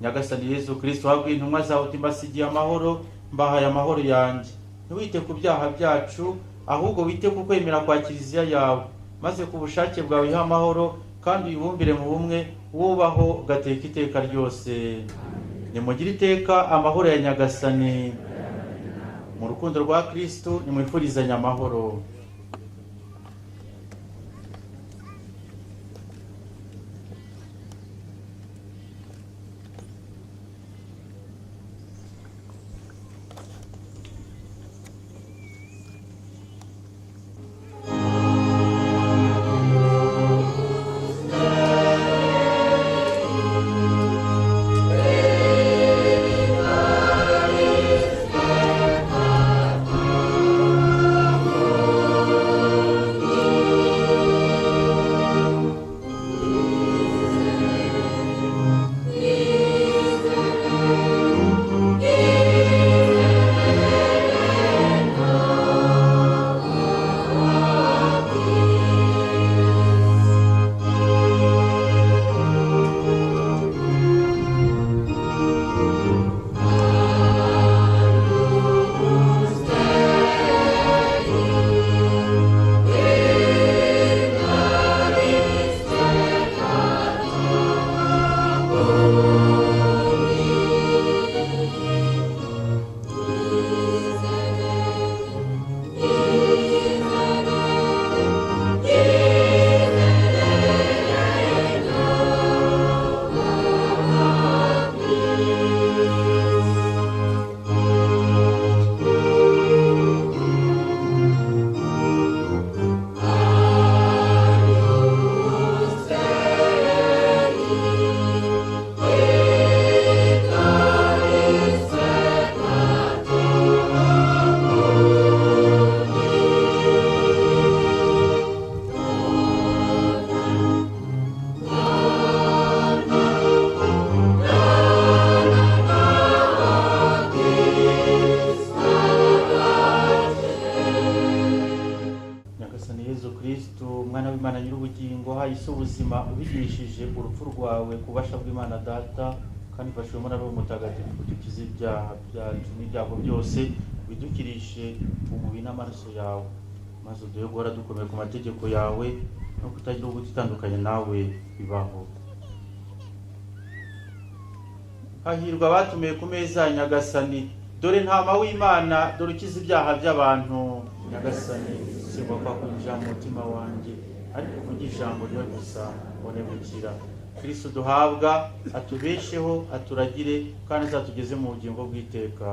Nyagasani Yezu Kristo, wabwiye intumwa zawe uti mbasigiye amahoro, mbahaye amahoro yanjye. Ntiwite ku byaha byacu, ahubwo wite ku kwemera kwa Kiliziya yawe, maze ku bushake bwawe ihe amahoro kandi uyibumbire mu bumwe, wubaho gateka iteka ryose. Nimugire iteka amahoro ya Nyagasani. Mu rukundo rwa Kristo nimwifurizanye amahoro. Ubuzima ubigishije urupfu rwawe kubasha bw'Imana Data, kandi fashiwemo na Roho Mutagatifu kudukiza ibyaha byacu n'ibyago byose, bidukirishe umubiri n'amaraso yawe, maze uduhe guhora dukomeye ku mategeko yawe no kutagira ubuti itandukanye nawe bibaho. Hahirwa abatumiye ku meza ya Nyagasani, dore ntama w'Imana, dore ukiza ibyaha by'abantu. Nyagasani singwa kwa kwinjira mu mutima wanjye, ariko kugira ijambo ryo gusa ubone gukira. Kristo duhabwa atubesheho, aturagire kandi azatugeze mu bugingo bw'iteka.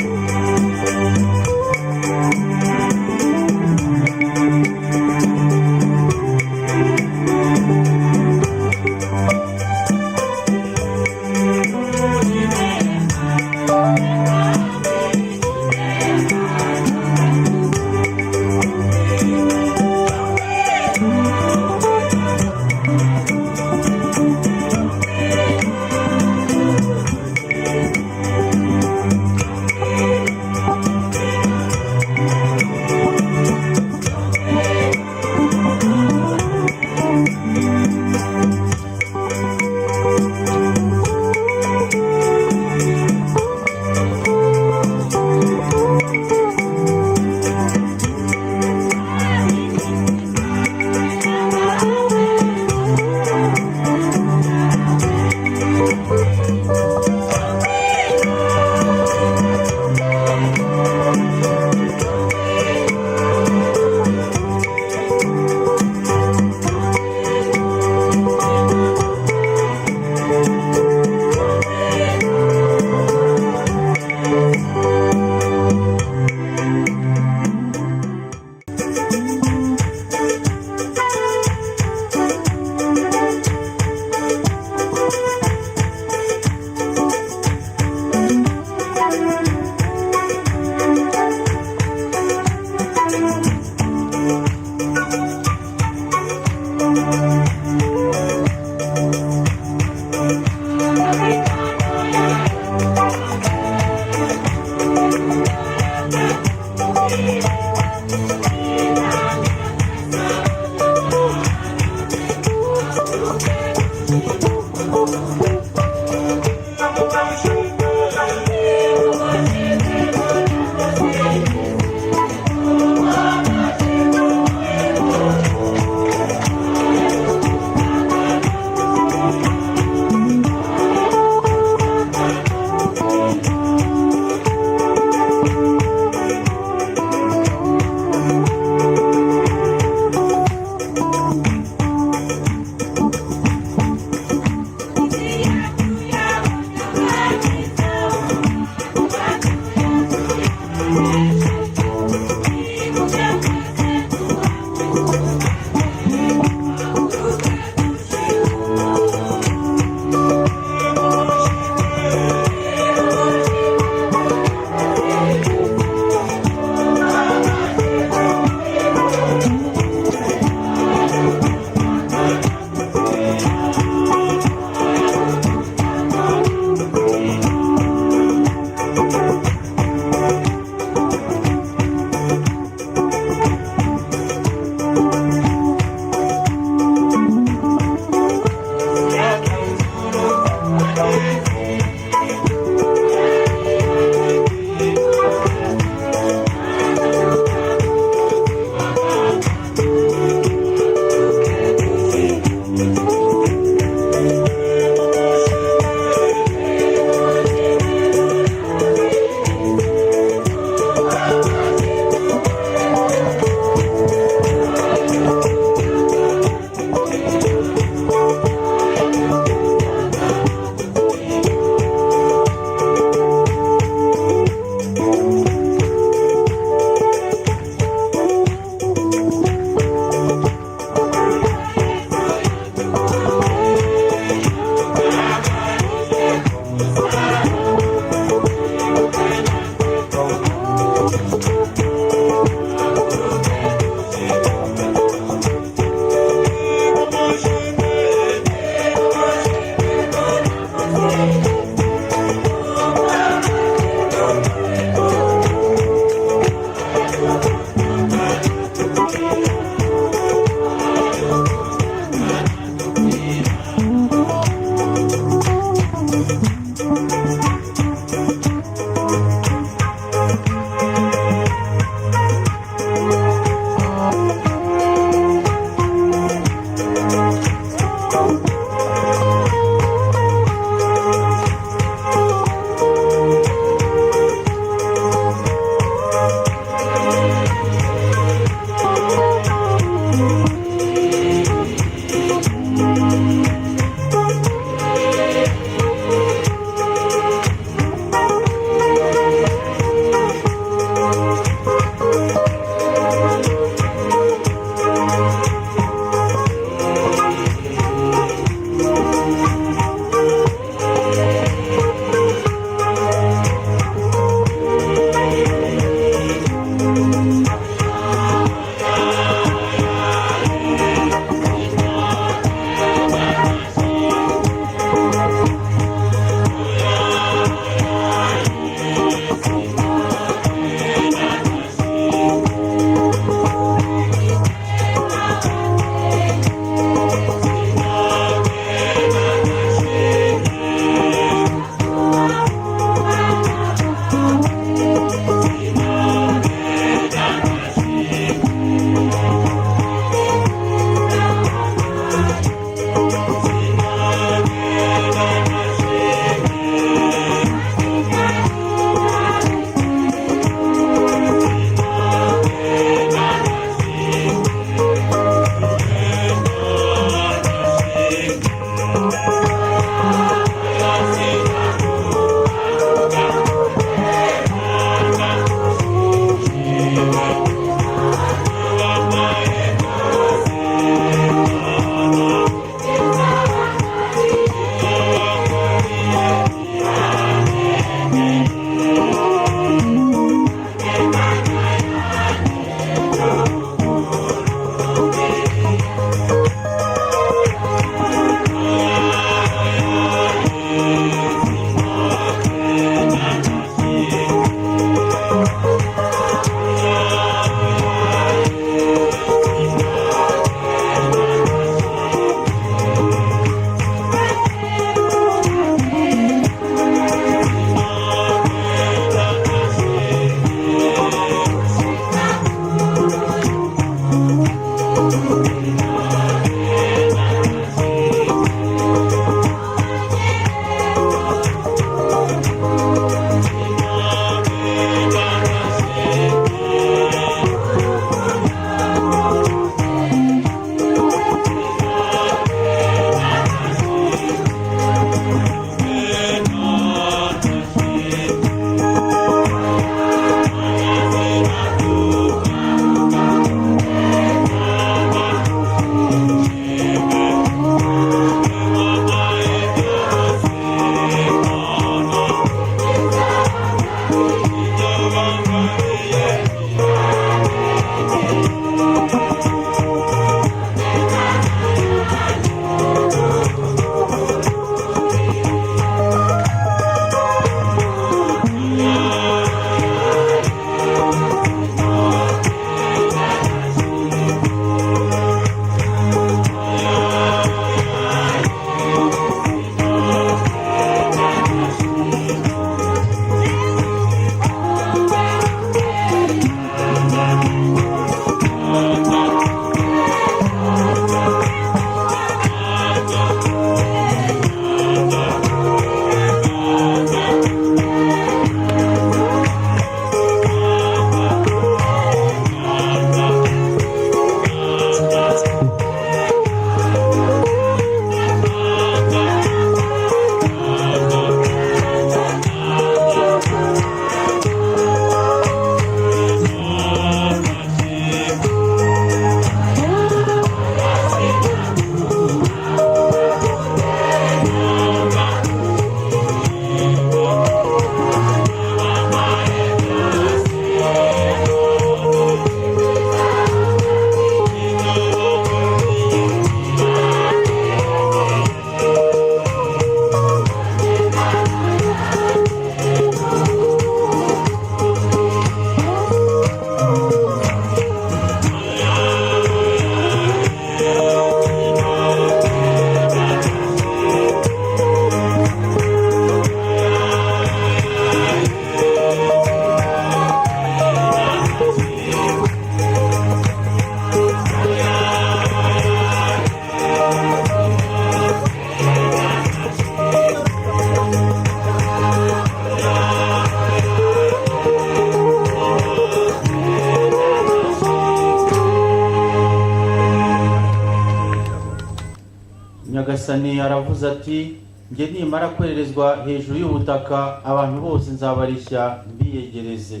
nyagasani aravuze ati njye nimara kwererezwa hejuru y'ubutaka abantu bose nzabarishya mbiyegereze.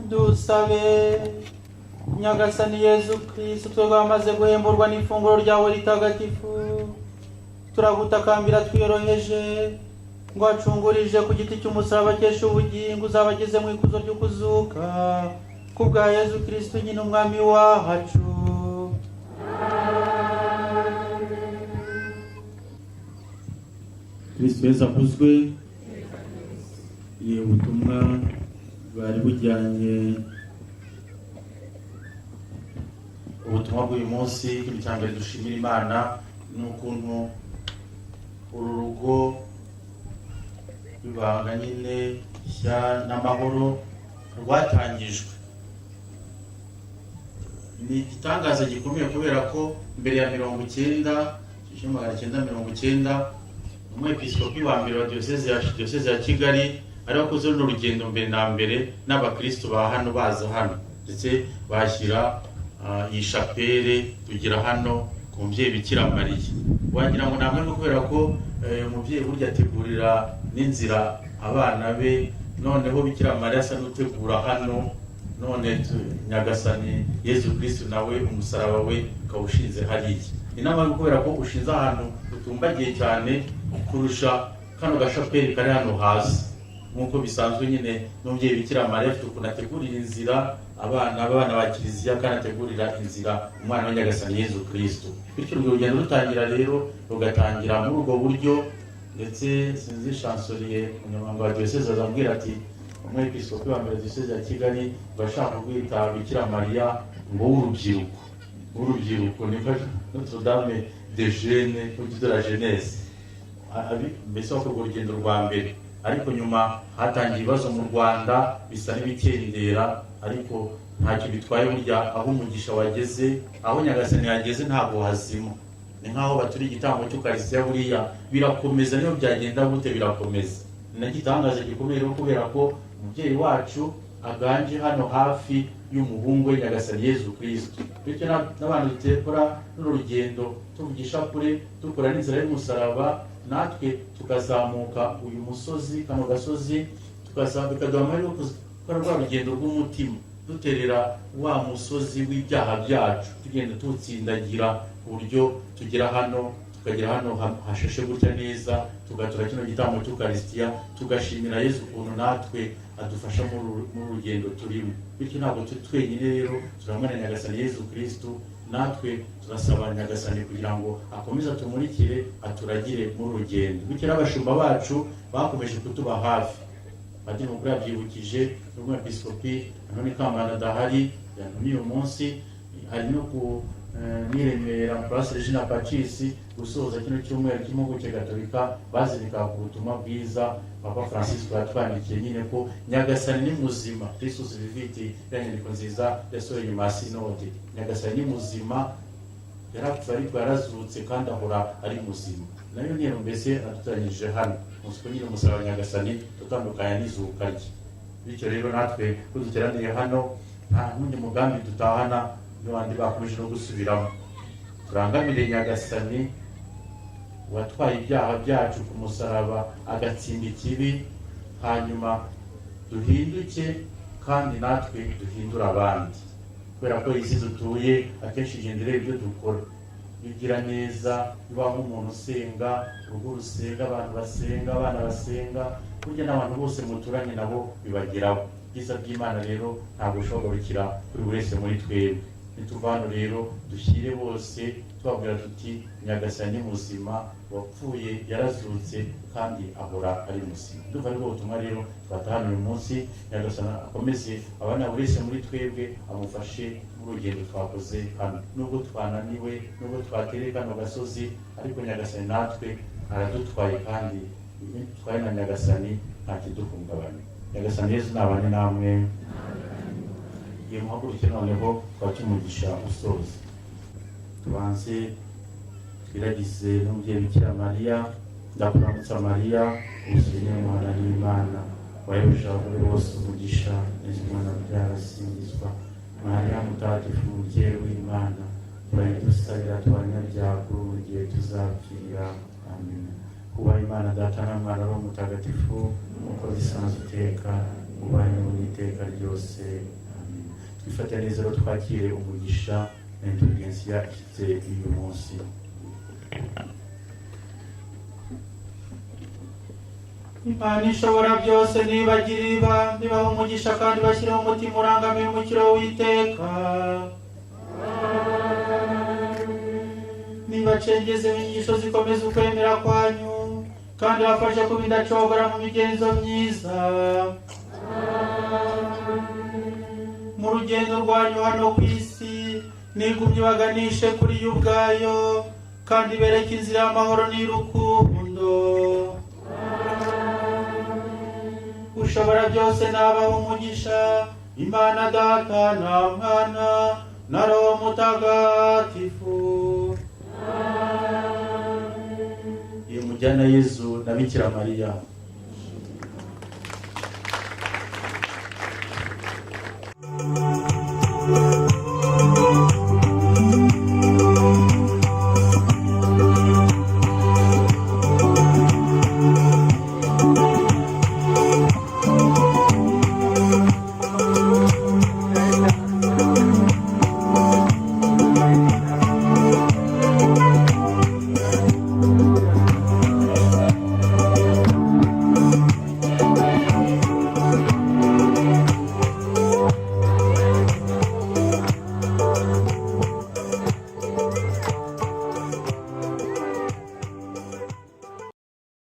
Dusabe. Nyagasani Yezu Kristo, twebwe amaze guhemburwa n'ifunguro ryawe ritagatifu, turagutakambira twiyoroheje ngo acungurije ku giti cy'umusaraba akesha ubugingo uzabageze mu ikuzo ryo kuzuka ku bwa Yezu Kristo nyine umwami wacu. Kristo Yezu akuzwe. Ye ubutumwa bwari bujyanye ubutumwa bw'uyu munsi. Ikintu cya mbere dushimira Imana ni ukuntu uru rugo rw'ibanga nyine ishya n'amahoro rwatangijwe. Ni igitangaza gikomeye kubera ko mbere ya 1990 umwepiskopi wa mbere wa diyoseze ya Kigali ari wakoze runo rugendo mbere na mbere n'abakristo ba hano baza hano, ndetse bashyira iyi shapere tugira hano ku mubyeyi Bikira Mariya. Wagira ngo namwe no kubera ko umubyeyi burya ategurira n'inzira abana be, noneho Bikira Mariya asa n'utegura hano, none Nyagasani Yezu Kristo nawe umusaraba we ukawushinze hariya. Inama yo kubera ko ushinze ahantu utumbagiye cyane kurusha kano gashaperi kari hano hasi, nk'uko bisanzwe nyine n'umubyeyi Bikira Mariya afite ukuntu ategurira inzira abana ba kiliziya, kandi ategurira inzira umwana wa Nyagasani Yezu Kristo. Bityo urwo rugendo rutangira rero rugatangira muri ubwo buryo, ndetse sinzi chancelier umunyamabanga wa diyoseze azambwira ati umwepiskopi wa mbere diyoseze ya Kigali bashaka kwita Bikira Mariya ngo w'urubyiruko ni Notre Dame de Jeune de la Jeunesse. Mbese wako urugendo rwa mbere, ariko nyuma hatangiye ibibazo mu Rwanda bisa n'ibikendera, ariko ntacyo bitwaye burya aho umugisha wageze, aho Nyagasani yageze ntabwo hazima. Ni nkaho baturi igitambo cy'Ukarisitiya buriya birakomeza, niyo byagenda gute birakomeza. Nagitangaje gikomeye kubera ko umubyeyi wacu aganje hano hafi y'umuhungu we Nyagasani Yezu Kristo. Bityo n'abantu dutekora n'urugendo tuvugisha kure dukora n'inzira y'umusaraba, natwe tukazamuka uyu musozi, kano gasozi, tukazamuka duhamari gukora rwa rugendo rw'umutima, duterera wa musozi w'ibyaha byacu, tugenda tutsindagira ku buryo tugera hano, tukagera hano hashashe gutya neza, tugatura kino gitambo cy'Ukarisitiya, tugashimira Yezu ukuntu natwe adufasha mu rugendo turimo. Bityo ntabwo twenyine rero turamwana Nyagasani Yezu Kristo, natwe turasaba Nyagasani kugira ngo akomeze atumurikire, aturagire mu rugendo. Bityo n'abashumba bacu bakomeje kutuba hafi. Padiri mukuru yabyibukije n'umwepiskopi none Kambanda dahari yantumye uyu munsi, hari no ku Niremera Place Regina Pacis gusoza kino cyumweru cy'impuguke gatolika bazirika ku butumwa bwiza Papa Francisco yatwandikiye nyine ko Nyagasani ni muzima, Christus viviti, yanyandiko nziza yasohoye nyuma ya sinode. Nyagasani ni muzima, yarapfuye ariko yarazutse kandi ahora ari muzima. Nayo niyo mbese adutanyije hano musiko nyine umusaraba Nyagasani tutandukanya n'izuka rye. Bityo rero natwe kuduteraniye hano nta n'undi mugambi dutahana n'abandi bakomeje no gusubiramo. Turangamire Nyagasani watwaye ibyaha byacu ku musaraba agatsinda ikibi, hanyuma duhinduke kandi natwe duhindura abandi, kubera ko isi dutuye akenshi igendera ibyo dukora. Bigira neza, biba nk'umuntu usenga, urugo rusenga, abantu basenga, abana basenga, burya n'abantu bose muturanye nabo bibageraho. Ibyiza by'Imana rero ntabwo ushobora gukira kuri buri wese muri twebwe. Nituvano rero dushyire bose tubabwira tuti Nyagasani muzima, wapfuye yarazutse kandi ahora ari muzima. Ndumva ariko ubutumwa rero twatahana uyu munsi. Nyagasani akomeze abana buri wese muri twebwe amufashe mu rugendo twakoze hano, nubwo twananiwe, nubwo twatereye kano gasozi, ariko Nyagasani natwe aradutwaye, kandi twaye na Nyagasani nta kiduhungabanya. Nyagasani Yezu nabane namwe. Iyo muhaguruke noneho twakumugisha usoza. Tubanze twiragize n'umubyeyi Bikira Mariya. Ndakuramutsa Mariya, umusore w'Umwana n'Imana, wahebuje abagore bose umugisha, n'Imana byarasingizwa. Mariya mutagatifu, umubyeyi w'Imana, urayidusabira twabanyabyaha kuri ubu igihe tuzapfira. Amen. Kubaha Imana Data na Mwana Roho Mutagatifu uko bisanzwe iteka ubahe n'iteka ryose. Amen. Twifate neza rero twakire umugisha na indulgensiya ishyitse uyu munsi. Imana ishobora byose nibagire nibaha umugisha kandi bashyiraho umutima urangamiye umukiro w'iteka. Nibacengeze inyigisho zikomeza ukwemera kwanyu kandi bafashe kuba indacogora mu migenzo myiza. Mu rugendo rwanyu hano ku isi nigumye baganishe kuri yo ubwayo kandi bereke inzira y'amahoro n'urukundo. Ushobora byose nabaha umugisha, Imana Data na Mwana na Roho Mutagatifu. Iyo mujyana Yezu na Bikira Mariya